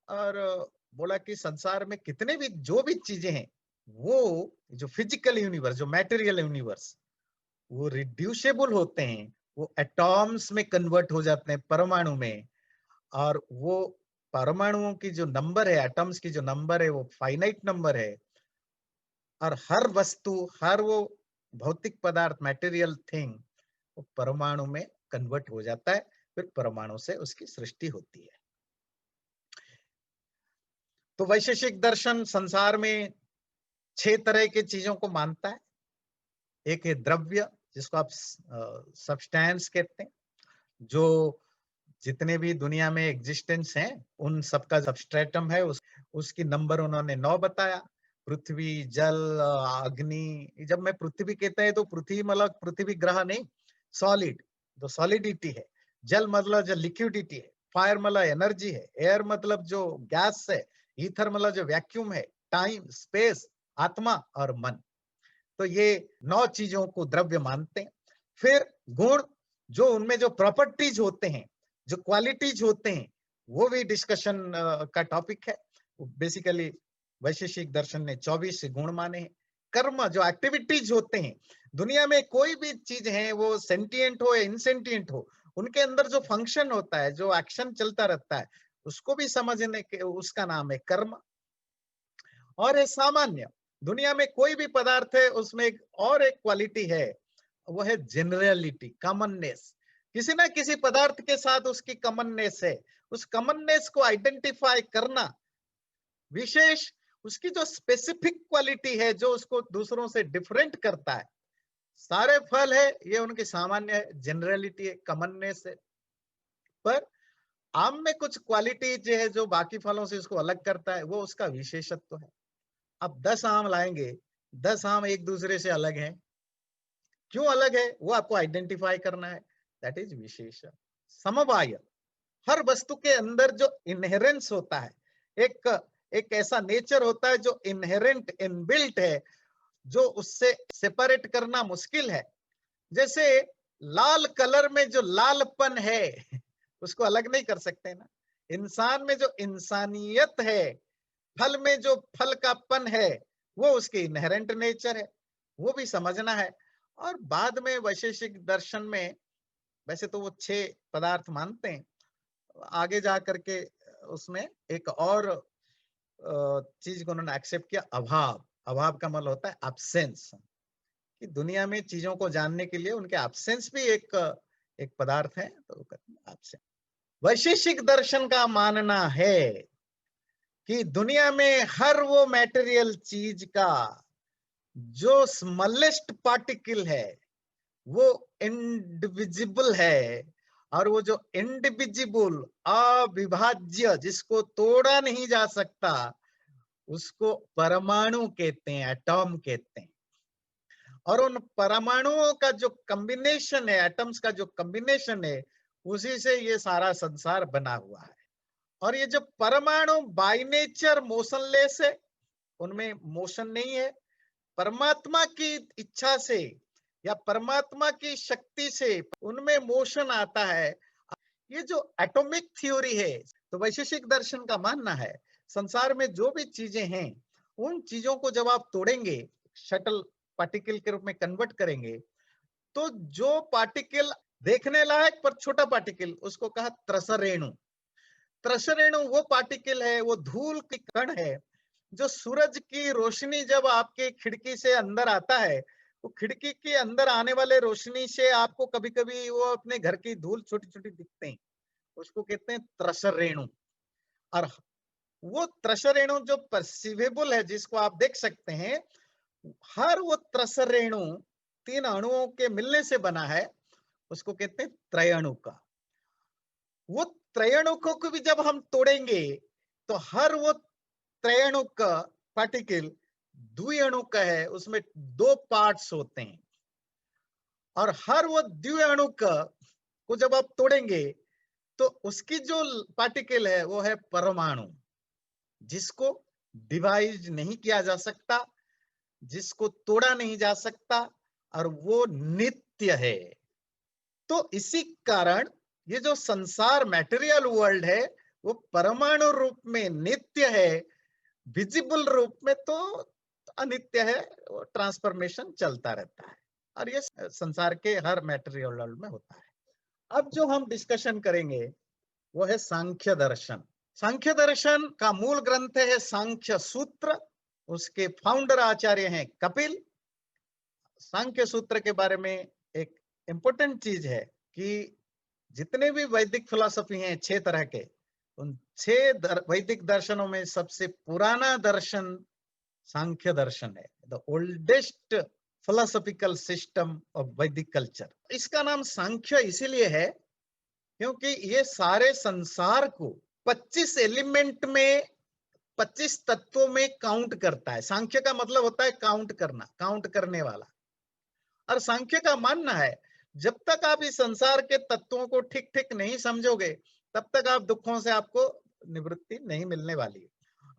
और बोला कि संसार में कितने भी जो भी चीजें हैं, वो जो फिजिकल यूनिवर्स, जो मैटेरियल यूनिवर्स, वो रिड्यूसेबल होते हैं, वो एटॉम्स में कन्वर्ट हो जाते हैं, परमाणु में। और वो परमाणुओं की जो नंबर है, एटम्स की जो नंबर है, वो फाइनाइट नंबर है। और हर वस्तु, हर वो भौतिक पदार्थ, मैटेरियल थिंग, वो परमाणु में कन्वर्ट हो जाता है, फिर परमाणु से उसकी सृष्टि होती है। तो वैशेषिक दर्शन संसार में 6 तरह की चीजों को मानता है। एक है द्रव्य, जिसको आप सब्सटेंस कहते हैं, जो जितने भी दुनिया में एग्जिस्टेंस हैं उन सबका सबस्ट्रेटम है, उसकी नंबर उन्होंने 9 बताया। पृथ्वी, जल, अग्नि। जब मैं पृथ्वी कहता है तो पृथ्वी मतलब पृथ्वी ग्रह नहीं, सॉलिड, जो सॉलिडिटी है। जल मतलब जो लिक्विडिटी है। फायर मतलब एनर्जी है। एयर मतलब जो गैस है। ईथर मतलब जो वैक्यूम है। टाइम, स्पेस, आत्मा और मन। तो ये 9 चीजों को द्रव्य मानते हैं। फिर गुण, जो उनमें जो प्रॉपर्टीज होते हैं, जो क्वालिटीज होते हैं, वो भी डिस्कशन का टॉपिक है। बेसिकली वैशेषिक दर्शन ने 24 गुण माने हैं। कर्म, जो एक्टिविटीज होते हैं, दुनिया में कोई भी चीज है, वो सेंटिएंट हो या इनसेंटिएंट हो, उनके अंदर जो फंक्शन होता है, जो एक्शन चलता रहता है, उसको भी समझने के उसका नाम है कर्म। और है सामान्य, दुनिया में कोई भी पदार्थ है उसमें और एक क्वालिटी है, वो है जनरलिटी, कॉमननेस। किसी ना किसी पदार्थ के साथ उसकी कॉमननेस है। उस कॉमननेस को आइडेंटिफाई करना, विशेष उसकी जो स्पेसिफिक क्वालिटी है, जो उसको दूसरों से डिफरेंट करता है। सारे फल है, ये उनकी सामान्य है, जनरलिटी है, कॉमननेस है। पर आम में कुछ क्वालिटी जो है, जो बाकी फलों से इसको अलग करता है, वो उसका विशेषत्व है। अब 10 आम लाएंगे, 10 आम एक दूसरे से अलग हैं। क्यों अलग है वो आपको आइडेंटिफाई करना है। दैट इज विशेष। समवाय, हर वस्तु के अंदर जो इनहेरेंस होता है, एक एक ऐसा नेचर होता है जो इनहेरेंट, इनबिल्ट है, जो उससे सेपरेट करना मुश्किल है। जैसे लाल कलर में जो लालपन है, उसको अलग नहीं कर सकते ना। इंसान में जो इंसानियत है, फल में जो फल का पन है, वो उसकी इनहेरेंट नेचर है, वो भी समझना है। और बाद में वैशेषिक दर्शन में, वैसे तो वो 6 पदार्थ मानते हैं, आगे जा करके उसमें एक और चीज को उन्होंने एक्सेप्ट किया, अभाव। अभाव का मतलब होता है एब्सेंस, कि दुनिया में चीजों को जानने के लिए उनके एब्सेंस भी एक पदार्थ है, तो एब्सेंस। वैशेषिक दर्शन का मानना है कि दुनिया में हर वो मटेरियल चीज का जो स्मॉलेस्ट पार्टिकल है, वो इंडिविजिबल है। और वो जो इंडिविजिबल, अविभाज्य, जिसको तोड़ा नहीं जा सकता, उसको परमाणु कहते हैं, एटॉम कहते हैं। और उन परमाणुओं का जो कॉम्बिनेशन है, एटम्स का जो कॉम्बिनेशन है, उसी से ये सारा संसार बना हुआ है। और ये जो परमाणु बाय नेचर मोशनलेस है, उनमें मोशन नहीं है। परमात्मा की इच्छा से या परमात्मा की शक्ति से उनमें मोशन आता है। ये जो एटॉमिक थ्योरी है, तो वैशेषिक दर्शन का मानना है संसार में जो भी चीजें हैं, उन चीजों को जब आप तोड़ेंगे, शटल पार्टिकल के रूप में कन्वर्ट करेंगे, तो जो पार्टिकल देखने लायक पर छोटा पार्टिकल, उसको कहा त्रसरेणु। त्रसरेणु वो पार्टिकल है, वो धूल की कण है, जो सूरज की रोशनी जब आपके खिड़की से अंदर आता है, वो खिड़की के अंदर आने वाले रोशनी से आपको कभी कभी वो अपने घर की धूल छोटी छोटी दिखते हैं, उसको कहते हैं त्रसरेणु। और वो त्रसरेणु जो परसीवेबल है, जिसको आप देख सकते हैं, हर वो त्रसरेणु 3 अणुओं के मिलने से बना है, उसको कहते हैं त्रयणु का। वो त्रयणुकों को भी जब हम तोड़ेंगे, तो हर वो त्रयणुक पार्टिकल द्विअणुक है, उसमें 2 पार्ट्स होते हैं। और हर वो द्विअणुक को जब आप तोड़ेंगे, तो उसकी जो पार्टिकल है वो है परमाणु, जिसको डिवाइड नहीं किया जा सकता, जिसको तोड़ा नहीं जा सकता, और वो नित्य है। तो इसी कारण ये जो संसार मैटेरियल वर्ल्ड है, वो परमाणु रूप में नित्य है, विजिबल रूप में तो अनित्य है, वो ट्रांसफॉर्मेशन चलता रहता है। और ये संसार के हर मैटेरियल वर्ल्ड में होता है। अब जो हम डिस्कशन करेंगे वो है सांख्य दर्शन। सांख्य दर्शन का मूल ग्रंथ है सांख्य सूत्र, उसके फाउंडर आचार्य हैं कपिल। सांख्य सूत्र के बारे में एक इंपॉर्टेंट चीज है कि जितने भी वैदिक फिलॉसफी हैं 6 तरह के, उन 6 वैदिक दर्शनों में सबसे पुराना दर्शन सांख्य दर्शन है, the oldest philosophical system of वैदिक कल्चर। इसका नाम सांख्य इसीलिए है क्योंकि ये सारे संसार को 25 एलिमेंट में, 25 तत्वों में काउंट करता है। सांख्य का मतलब होता है काउंट करना, काउंट करने वाला। और सांख्य का मानना है जब तक आप इस संसार के तत्वों को ठीक ठीक नहीं समझोगे तब तक आप दुखों से आपको निवृत्ति नहीं मिलने वाली है।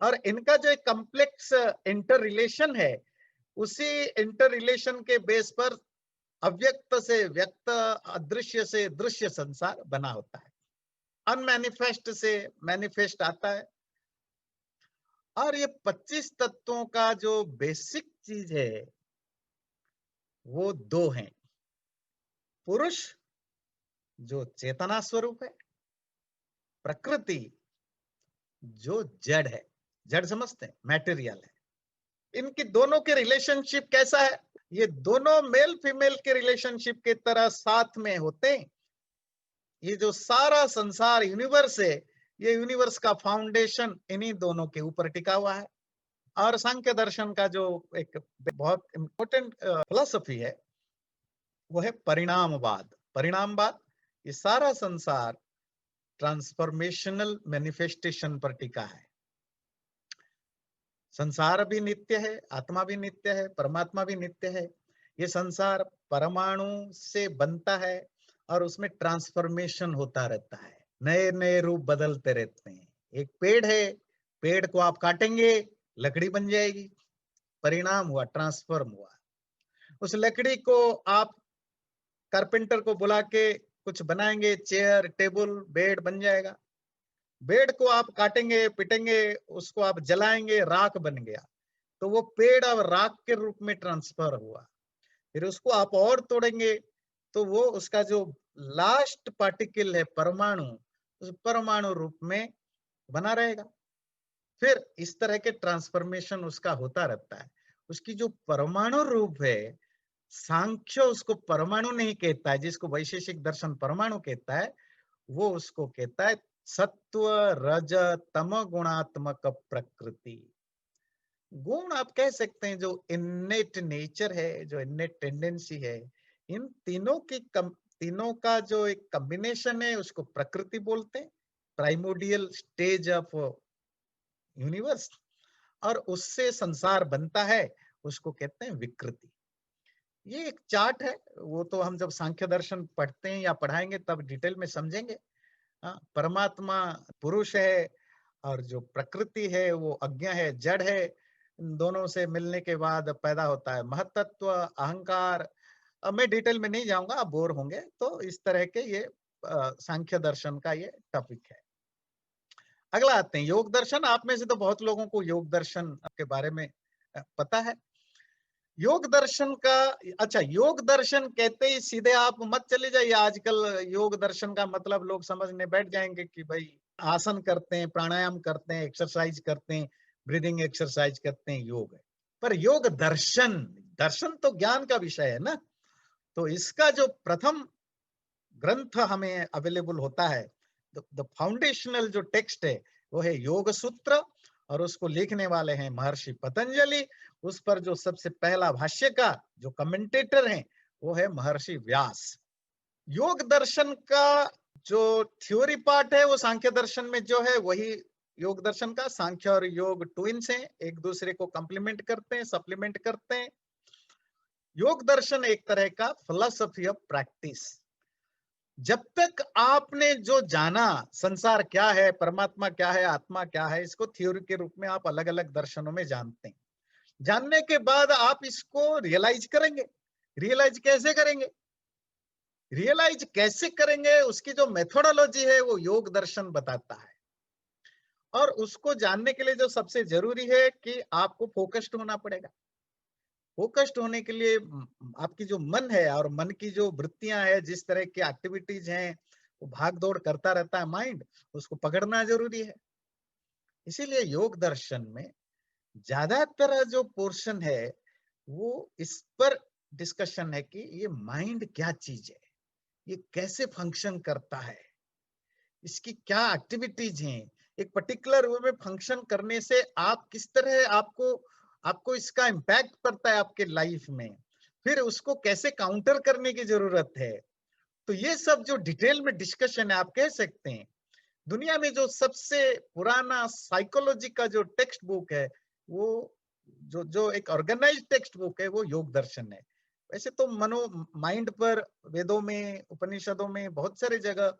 और इनका जो एक कॉम्प्लेक्स इंटर रिलेशन है, उसी इंटर रिलेशन के बेस पर अव्यक्त से व्यक्त, अदृश्य से दृश्य संसार बना होता है। अनमैनिफेस्ट से मैनिफेस्ट आता है। और ये 25 तत्वों का जो बेसिक चीज है वो दो हैं। पुरुष जो चेतना स्वरूप है, प्रकृति जो जड़ है, जड़ समझते हैं, मैटेरियल है। इनकी दोनों के रिलेशनशिप कैसा है? ये दोनों मेल फीमेल के रिलेशनशिप की तरह साथ में होते हैं। ये जो सारा संसार यूनिवर्स है, ये यूनिवर्स का फाउंडेशन इन्हीं दोनों के ऊपर टिका हुआ है। और सांख्य दर्शन का जो एक बहुत इंपॉर्टेंट फिलॉसफी है वो है परिणामवाद। परिणामवाद, ये सारा संसार ट्रांसफॉर्मेशनल मैनिफेस्टेशन पर टिका है। संसार भी नित्य है, आत्मा भी नित्य है, परमात्मा भी नित्य है। ये संसार परमाणु से बनता है और उसमें ट्रांसफॉर्मेशन होता रहता है, नए नए रूप बदलते रहते हैं। एक पेड़ है, पेड़ को आप काटेंगे, लकड़ी बन जाएगी, परिणाम हुआ, ट्रांसफॉर्म हुआ। उस लकड़ी को आप कारपेंटर को बुला के कुछ बनाएंगे, चेयर, टेबल, बेड बन जाएगा। बेड को आप काटेंगे, पिटेंगे, उसको आप जलाएंगे, राख बन गया। तो वो पेड़ अब राख के रूप में ट्रांसफर हुआ। फिर उसको आप और तोड़ेंगे तो वो उसका जो लास्ट पार्टिकल है परमाणु, उस परमाणु रूप में बना रहेगा। फिर इस तरह के ट्रांसफॉर्मेशन उसका होता रहता है। उसकी जो परमाणु रूप है, सांख्य उसको परमाणु नहीं कहता है, जिसको वैशेषिक दर्शन परमाणु कहता है, वो उसको कहता है सत्व रज तम गुणात्मक प्रकृति। गुण आप कह सकते हैं जो इन्नेट नेचर है, जो इन्नेट टेंडेंसी है। इन तीनों का जो एक कॉम्बिनेशन है उसको प्रकृति बोलते हैं, प्राइमोडियल स्टेज ऑफ यूनिवर्स। और उससे संसार बनता है, उसको कहते हैं विकृति। ये एक चार्ट है, वो तो हम जब सांख्य दर्शन पढ़ते हैं या पढ़ाएंगे तब डिटेल में समझेंगे। परमात्मा पुरुष है और जो प्रकृति है वो अज्ञ है, जड़ है। इन दोनों से मिलने के बाद पैदा होता है महतत्व, अहंकार। अब मैं डिटेल में नहीं जाऊंगा, आप बोर होंगे। तो इस तरह के ये सांख्य दर्शन का ये टॉपिक है। अगला आते हैं योग दर्शन। आप में से तो बहुत लोगों को योग दर्शन के बारे में पता है। योग दर्शन का, अच्छा, योग दर्शन कहते ही सीधे आप मत चले जाइए। आजकल योग दर्शन का मतलब लोग समझने बैठ जाएंगे कि भाई आसन करते हैं, प्राणायाम करते हैं, एक्सरसाइज करते हैं, ब्रीदिंग एक्सरसाइज करते हैं, योग है। पर योग दर्शन, दर्शन तो ज्ञान का विषय है ना। तो इसका जो प्रथम ग्रंथ हमें अवेलेबल होता है, द फाउंडेशनल जो टेक्स्ट है वो है योग सूत्र, और उसको लिखने वाले हैं महर्षि पतंजलि। उस पर जो सबसे पहला भाष्य का जो कमेंटेटर हैं वो है महर्षि व्यास। योग दर्शन का जो थ्योरी पार्ट है वो सांख्य दर्शन में जो है वही योग दर्शन का। सांख्य और योग ट्विन्स हैं, एक दूसरे को कंप्लीमेंट करते हैं, सप्लीमेंट करते हैं। योग दर्शन एक तरह का फिलॉसफी ऑफ प्रैक्टिस। जब तक आपने जो जाना, संसार क्या है, परमात्मा क्या है, आत्मा क्या है, इसको थ्योरी के रूप में आप अलग अलग दर्शनों में जानते हैं। जानने के बाद आप इसको रियलाइज करेंगे। रियलाइज कैसे करेंगे? रियलाइज कैसे करेंगे उसकी जो मेथोडोलॉजी है वो योग दर्शन बताता है। और उसको जानने के लिए जो सबसे जरूरी है कि आपको फोकस्ड होना पड़ेगा। फोकस्ड होने के लिए आपकी जो मन है और मन की जो वृत्तियां है, जिस तरह की एक्टिविटीज हैं, वो भाग दौड़ करता रहता है माइंड, उसको पकड़ना जरूरी है। इसीलिए योग दर्शन में ज्यादातर जो पोर्शन है वो इस पर डिस्कशन है कि ये माइंड क्या चीज है, ये कैसे फंक्शन करता है, इसकी क्या एक्टिविटीज हैं, एक पर्टिकुलर वे में फंक्शन करने से आप किस तरह आपको इसका इम्पैक्ट पड़ता है आपके लाइफ में। फिर उसको कैसे काउंटर करने की जरूरत है। तो ये सब जो डिटेल में डिस्कशन है, आप कह सकते हैं दुनिया में जो सबसे पुराना साइकोलॉजी का जो टेक्स्ट बुक है, वो जो जो एक ऑर्गेनाइज्ड टेक्स्ट बुक है, वो योग दर्शन है। वैसे तो मनो माइंड पर वेदों में, उपनिषदों में बहुत सारी जगह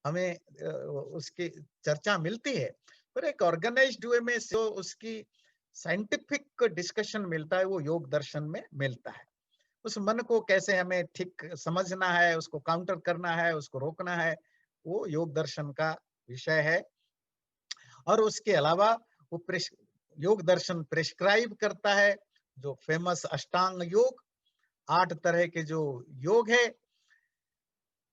हमें उसकी चर्चा मिलती है, पर एक ऑर्गेनाइज्ड वे में जो उसकी साइंटिफिक डिस्कशन मिलता है, वो योग दर्शन में मिलता है। उस मन को कैसे हमें ठीक समझना है, उसको काउंटर करना है, उसको रोकना है, वो योग दर्शन का विषय है। और उसके अलावा वो योग दर्शन प्रिस्क्राइब करता है जो फेमस अष्टांग योग, 8 तरह के जो योग है,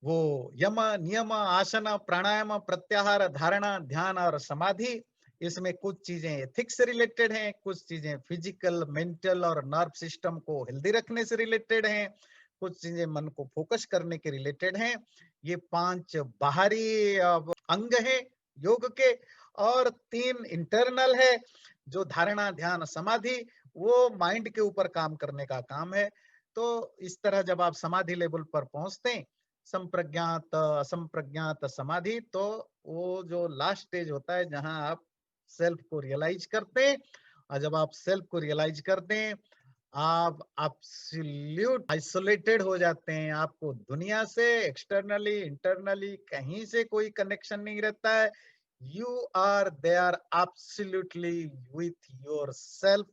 वो यम, नियम, आसन, प्राणायाम, प्रत्याहार, धारणा, ध्यान और समाधि। इसमें कुछ चीजें एथिक्स से रिलेटेड हैं, कुछ चीजें फिजिकल, मेंटल और नर्व सिस्टम को हेल्दी रखने से रिलेटेड हैं, कुछ चीजें मन को फोकस करने के रिलेटेड हैं। ये 5 बाहरी अंग है योग के, और 3 इंटरनल है, जो धारणा, ध्यान, समाधि, वो माइंड के ऊपर काम करने का काम है। तो इस तरह जब आप समाधि लेवल पर पहुंचते हैं, संप्रज्ञात असंप्रज्ञात समाधि, तो वो जो लास्ट स्टेज होता है जहां आप सेल्फ को रियलाइज करते हैं। और जब आप सेल्फ को रियलाइज करते हैं, आप एब्सोल्यूट आइसोलेटेड हो जाते हैं। आपको दुनिया से एक्सटर्नली, इंटरनली कहीं से कोई कनेक्शन नहीं रहता है। You are there absolutely with yourself.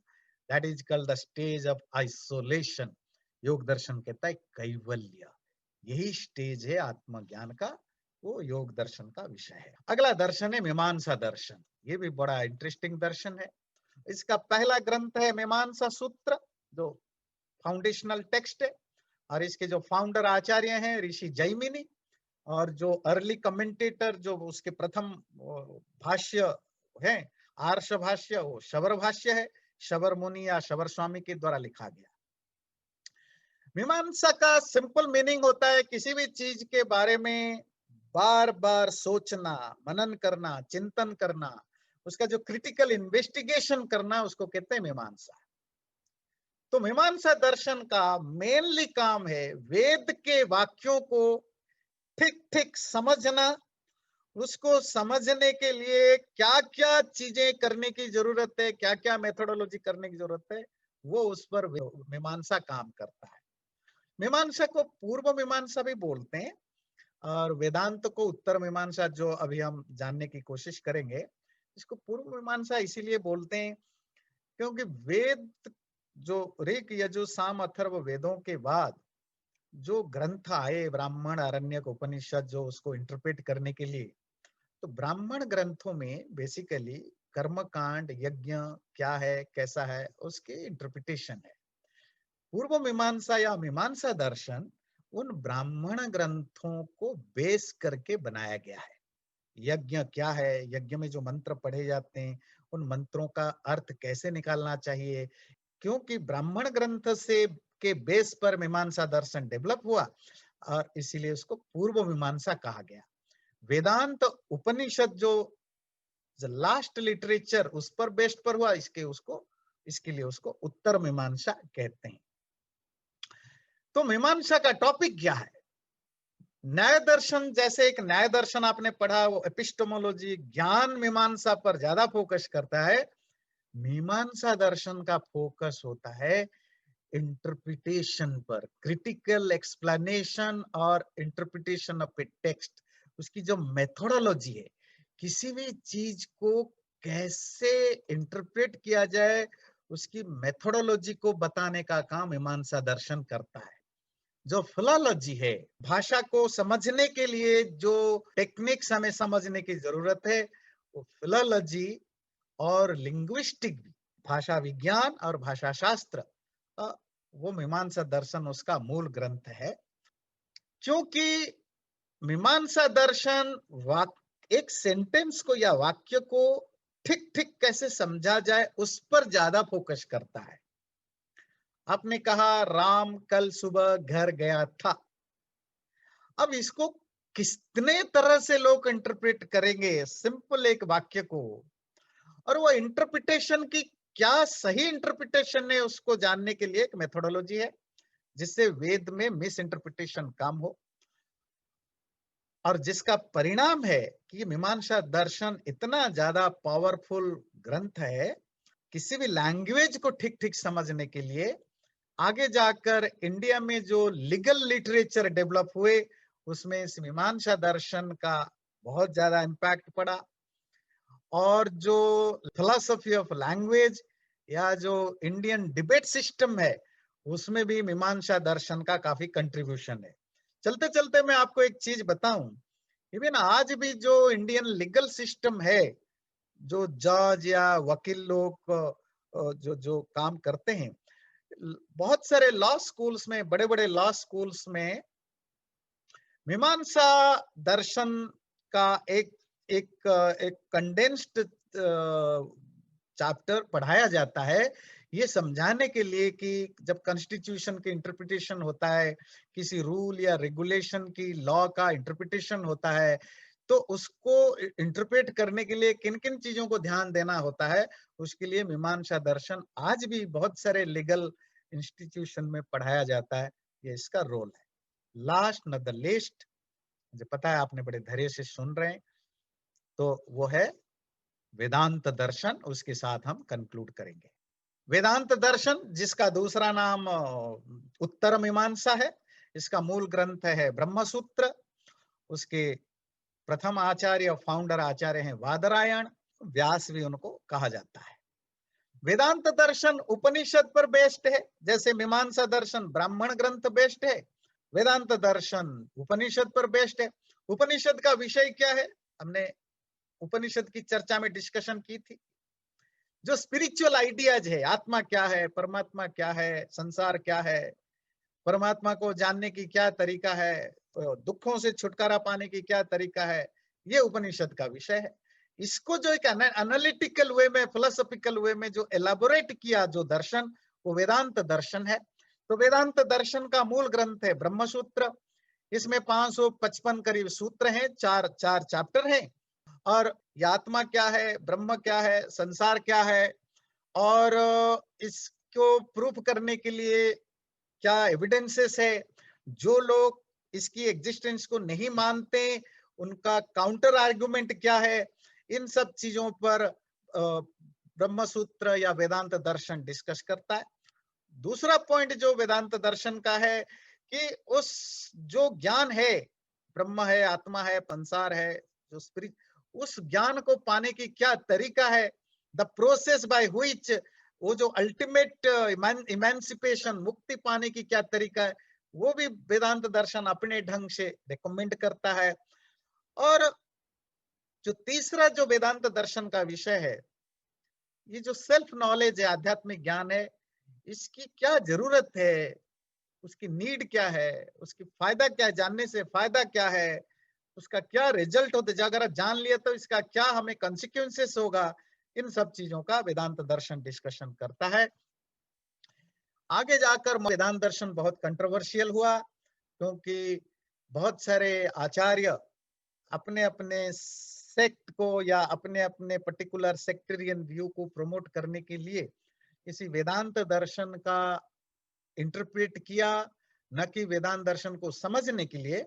That is called the stage of isolation. योग दर्शन कहता है कैवल्य। यही स्टेज है आत्मज्ञान का, वो योग दर्शन का विषय है। अगला दर्शन है मीमांसा दर्शन। ये भी बड़ा इंटरेस्टिंग दर्शन है। इसका पहला ग्रंथ है मीमांसा सूत्र, जो फाउंडेशनल टेक्स्ट है। और इसके जो फाउंडर आचार्य हैं ऋषि जैमिनी, और जो अर्ली कमेंटेटर, जो उसके प्रथम भाष्य है, आर्ष भाष्य, वो शबर भाष्य है। शबर मुनि या शबर स्वामी के द्वारा लिखा गया। मीमांसा का सिंपल मीनिंग होता है किसी भी चीज के बारे में बार बार सोचना, मनन करना, चिंतन करना, उसका जो क्रिटिकल इन्वेस्टिगेशन करना, उसको कहते हैं मीमांसा। तो मीमांसा दर्शन का मेनली काम है वेद के वाक्यों को ठीक ठीक समझना। उसको समझने के लिए क्या क्या चीजें करने की जरूरत है, क्या क्या मेथोडोलॉजी करने की जरूरत है, वो उस पर मीमांसा काम करता है। मीमांसा को पूर्व मीमांसा भी बोलते हैं, और वेदांत को उत्तर मीमांसा, जो अभी हम जानने की कोशिश करेंगे। इसको पूर्व मीमांसा इसीलिए बोलते हैं क्योंकि वेद, जो ऋग, यजुर, साम, अथर्व वेदों के बाद जो ग्रंथ आए, ब्राह्मण, आरण्यक, उपनिषद, जो उसको इंटरप्रेट करने के लिए, तो ब्राह्मण ग्रंथों में बेसिकली कर्मकांड, यज्ञ क्या है, कैसा है, उसके इंटरप्रिटेशन है। पूर्व मीमांसा या मीमांसा दर्शन उन ब्राह्मण ग्रंथों को बेस करके बनाया गया है। यज्ञ क्या है, यज्ञ में जो मंत्र पढ़े जाते हैं, उन मंत्रों का अर्थ कैसे निकालना चाहिए, क्योंकि ब्राह्मण ग्रंथ से के बेस पर मीमांसा दर्शन डेवलप हुआ, और इसीलिए उसको पूर्व मीमांसा कहा गया। वेदांत उपनिषद जो लास्ट लिटरेचर, उस पर बेस्ड पर हुआ, इसके लिए उसको उत्तर मीमांसा कहते हैं। तो मीमांसा का टॉपिक क्या है? न्याय दर्शन, जैसे एक न्याय दर्शन आपने पढ़ा, वो एपिस्टेमोलॉजी, ज्ञान मीमांसा पर ज्यादा फोकस करता है। मीमांसा दर्शन का फोकस होता है इंटरप्रिटेशन पर, क्रिटिकल एक्सप्लेनेशन और इंटरप्रिटेशन ऑफ ए टेक्स्ट। उसकी जो मेथोडोलॉजी है, किसी भी चीज को कैसे इंटरप्रेट किया जाए, उसकी मेथोडोलॉजी को बताने का काम मीमांसा दर्शन करता है। जो फिलॉलॉजी है, भाषा को समझने के लिए जो टेक्निक्स हमें समझने की जरूरत है, वो फिलॉलॉजी और लिंग्विस्टिक, भाषा विज्ञान और भाषा शास्त्र, वो मीमांसा दर्शन उसका मूल ग्रंथ है। क्योंकि मीमांसा दर्शन एक सेंटेंस को या वाक्य को ठीक ठीक कैसे समझा जाए, उस पर ज्यादा फोकस करता है। आपने कहा राम कल सुबह घर गया था। अब इसको कितने तरह से लोग इंटरप्रेट करेंगे सिंपल एक वाक्य को, और वो इंटरप्रिटेशन की क्या सही इंटरप्रिटेशन है, उसको जानने के लिए एक मेथोडोलॉजी है। जिससे वेद में मिस इंटरप्रिटेशन कम हो, और जिसका परिणाम है कि मीमांसा दर्शन इतना ज्यादा पावरफुल ग्रंथ है, किसी भी लैंग्वेज को ठीक ठीक समझने के लिए आगे जाकर इंडिया में जो लीगल लिटरेचर डेवलप हुए, उसमें इस मीमांसा दर्शन का बहुत ज्यादा इम्पैक्ट पड़ा। और जो फिलोसफी ऑफ लैंग्वेज या जो इंडियन डिबेट सिस्टम है, उसमें भी मीमांसा दर्शन का काफी कंट्रीब्यूशन है। चलते चलते मैं आपको एक चीज बताऊं, इवन आज भी जो इंडियन लीगल सिस्टम है, जो जज या वकील लोग जो जो काम करते हैं, बहुत सारे लॉ स्कूल्स में, बड़े बड़े लॉ स्कूल्स में मीमांसा दर्शन का एक एक एक कंडेंस्ड चैप्टर पढ़ाया जाता है, ये समझाने के लिए कि जब कॉन्स्टिट्यूशन की इंटरप्रिटेशन होता है, किसी रूल या रेगुलेशन की लॉ का इंटरप्रिटेशन होता है, तो उसको इंटरप्रेट करने के लिए किन किन चीजों को ध्यान देना होता है, उसके लिए मीमांसा दर्शन आज भी बहुत सारे लीगल इंस्टीट्यूशन में पढ़ाया जाता है। ये इसका रोल है। लास्ट न द लिस्ट, मुझे पता है आपने बड़े धैर्य से सुन रहे हैं, तो वो है वेदांत दर्शन। उसके साथ हम कंक्लूड करेंगे। वेदांत दर्शन, जिसका दूसरा नाम उत्तर मीमांसा है, इसका मूल ग्रंथ है ब्रह्मसूत्र। उसके प्रथम आचार्य, फाउंडर आचार्य हैं वादरायण, व्यास भी उनको कहा जाता है। वेदांत दर्शन उपनिषद पर बेस्ड है, जैसे मीमांसा दर्शन ब्राह्मण ग्रंथ बेस्ड है, वेदांत दर्शन उपनिषद पर बेस्ड है। उपनिषद का विषय क्या है, हमने उपनिषद की चर्चा में डिस्कशन की थी। जो स्पिरिचुअल आइडियाज है, आत्मा क्या है, परमात्मा क्या है, संसार क्या है, परमात्मा को जानने की क्या तरीका है, दुखों से छुटकारा पाने की क्या तरीका है, ये उपनिषद का विषय है। इसको जो एक एनालिटिकल वे में, फिलोसॉफिकल वे में जो एलाबोरेट किया जो दर्शन, वो वेदांत दर्शन है। तो वेदांत दर्शन का मूल ग्रंथ है ब्रह्मसूत्र। इसमें 555 करीब सूत्र हैं, चार चार चैप्टर हैं। और ये आत्मा क्या है, ब्रह्म क्या है, संसार क्या है, और इसको प्रूफ करने के लिए क्या एविडेंसेस है, जो लोग इसकी एग्जिस्टेंस को नहीं मानते उनका काउंटर आर्गुमेंट क्या है, इन सब चीजों पर ब्रह्मसूत्र या वेदांत दर्शन डिस्कस करता है। दूसरा पॉइंट जो वेदांत दर्शन का है कि उस जो ज्ञान है, ब्रह्म है, आत्मा है, संसार है, जो स्पिरिट, उस ज्ञान को पाने की क्या तरीका है, द प्रोसेस बाय व्हिच, वो जो अल्टीमेट इमेंसिपेशन, मुक्ति पाने की क्या तरीका है, वो भी वेदांत दर्शन अपने ढंग से रिकमेंड करता है। और जो तीसरा जो वेदांत दर्शन का विषय है, ये जो सेल्फ नॉलेज है, आध्यात्मिक ज्ञान है, इसकी क्या जरूरत है, उसकी नीड क्या है, उसकी फायदा क्या है, जानने से फायदा क्या है, उसका क्या रिजल्ट होता है, अगर जान लिया तो इसका क्या हमें कॉन्सिक्वेंसेस होगा, इन सब चीजों का वेदांत दर्शन डिस्कशन करता है। आगे जाकर वेदांत दर्शन बहुत कंट्रोवर्शियल हुआ, क्योंकि बहुत सारे आचार्य अपने अपने सेक्ट को या अपने अपने पर्टिकुलर सेक्टेरियन व्यू को प्रमोट करने के लिए इसी वेदांत दर्शन का इंटरप्रेट किया, न कि वेदांत दर्शन को समझने के लिए,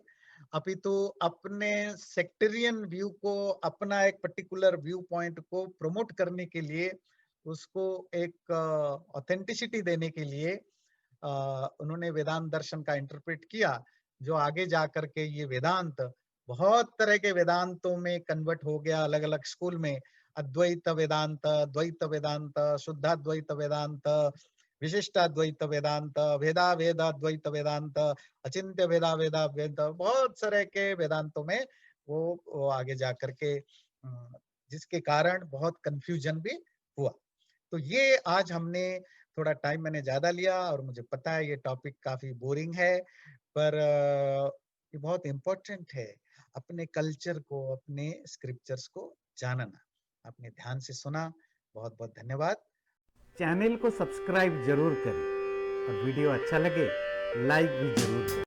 अपितु अपने सेक्टेरियन व्यू को, अपना एक पर्टिकुलर व्यू पॉइंट को प्रमोट करने के लिए, उसको एक ऑथेंटिसिटी देने के लिए उन्होंने वेदांत दर्शन का इंटरप्रेट किया, जो आगे जाकर के ये वेदांत बहुत तरह के वेदांतों में कन्वर्ट हो गया, अलग अलग स्कूल में। अद्वैत वेदांत, द्वैत वेदांत, शुद्धाद्वैत वेदांत, विशिष्टाद्वैत वेदांत, भेदा वेदाद्वैत वेदांत, अचिंत्य भेदा वेदा वेदांत, बहुत सारे के वेदांतों में वो आगे जाकर के जिसके कारण बहुत कंफ्यूजन भी हुआ। तो ये आज हमने थोड़ा टाइम मैंने ज्यादा लिया, और मुझे पता है ये टॉपिक काफी बोरिंग है, पर ये बहुत इम्पोर्टेंट है। अपने कल्चर को, अपने स्क्रिप्चर्स को जानना। आपने ध्यान से सुना, बहुत बहुत धन्यवाद।
चैनल को सब्सक्राइब जरूर करें और वीडियो अच्छा लगे लाइक भी जरूर करें।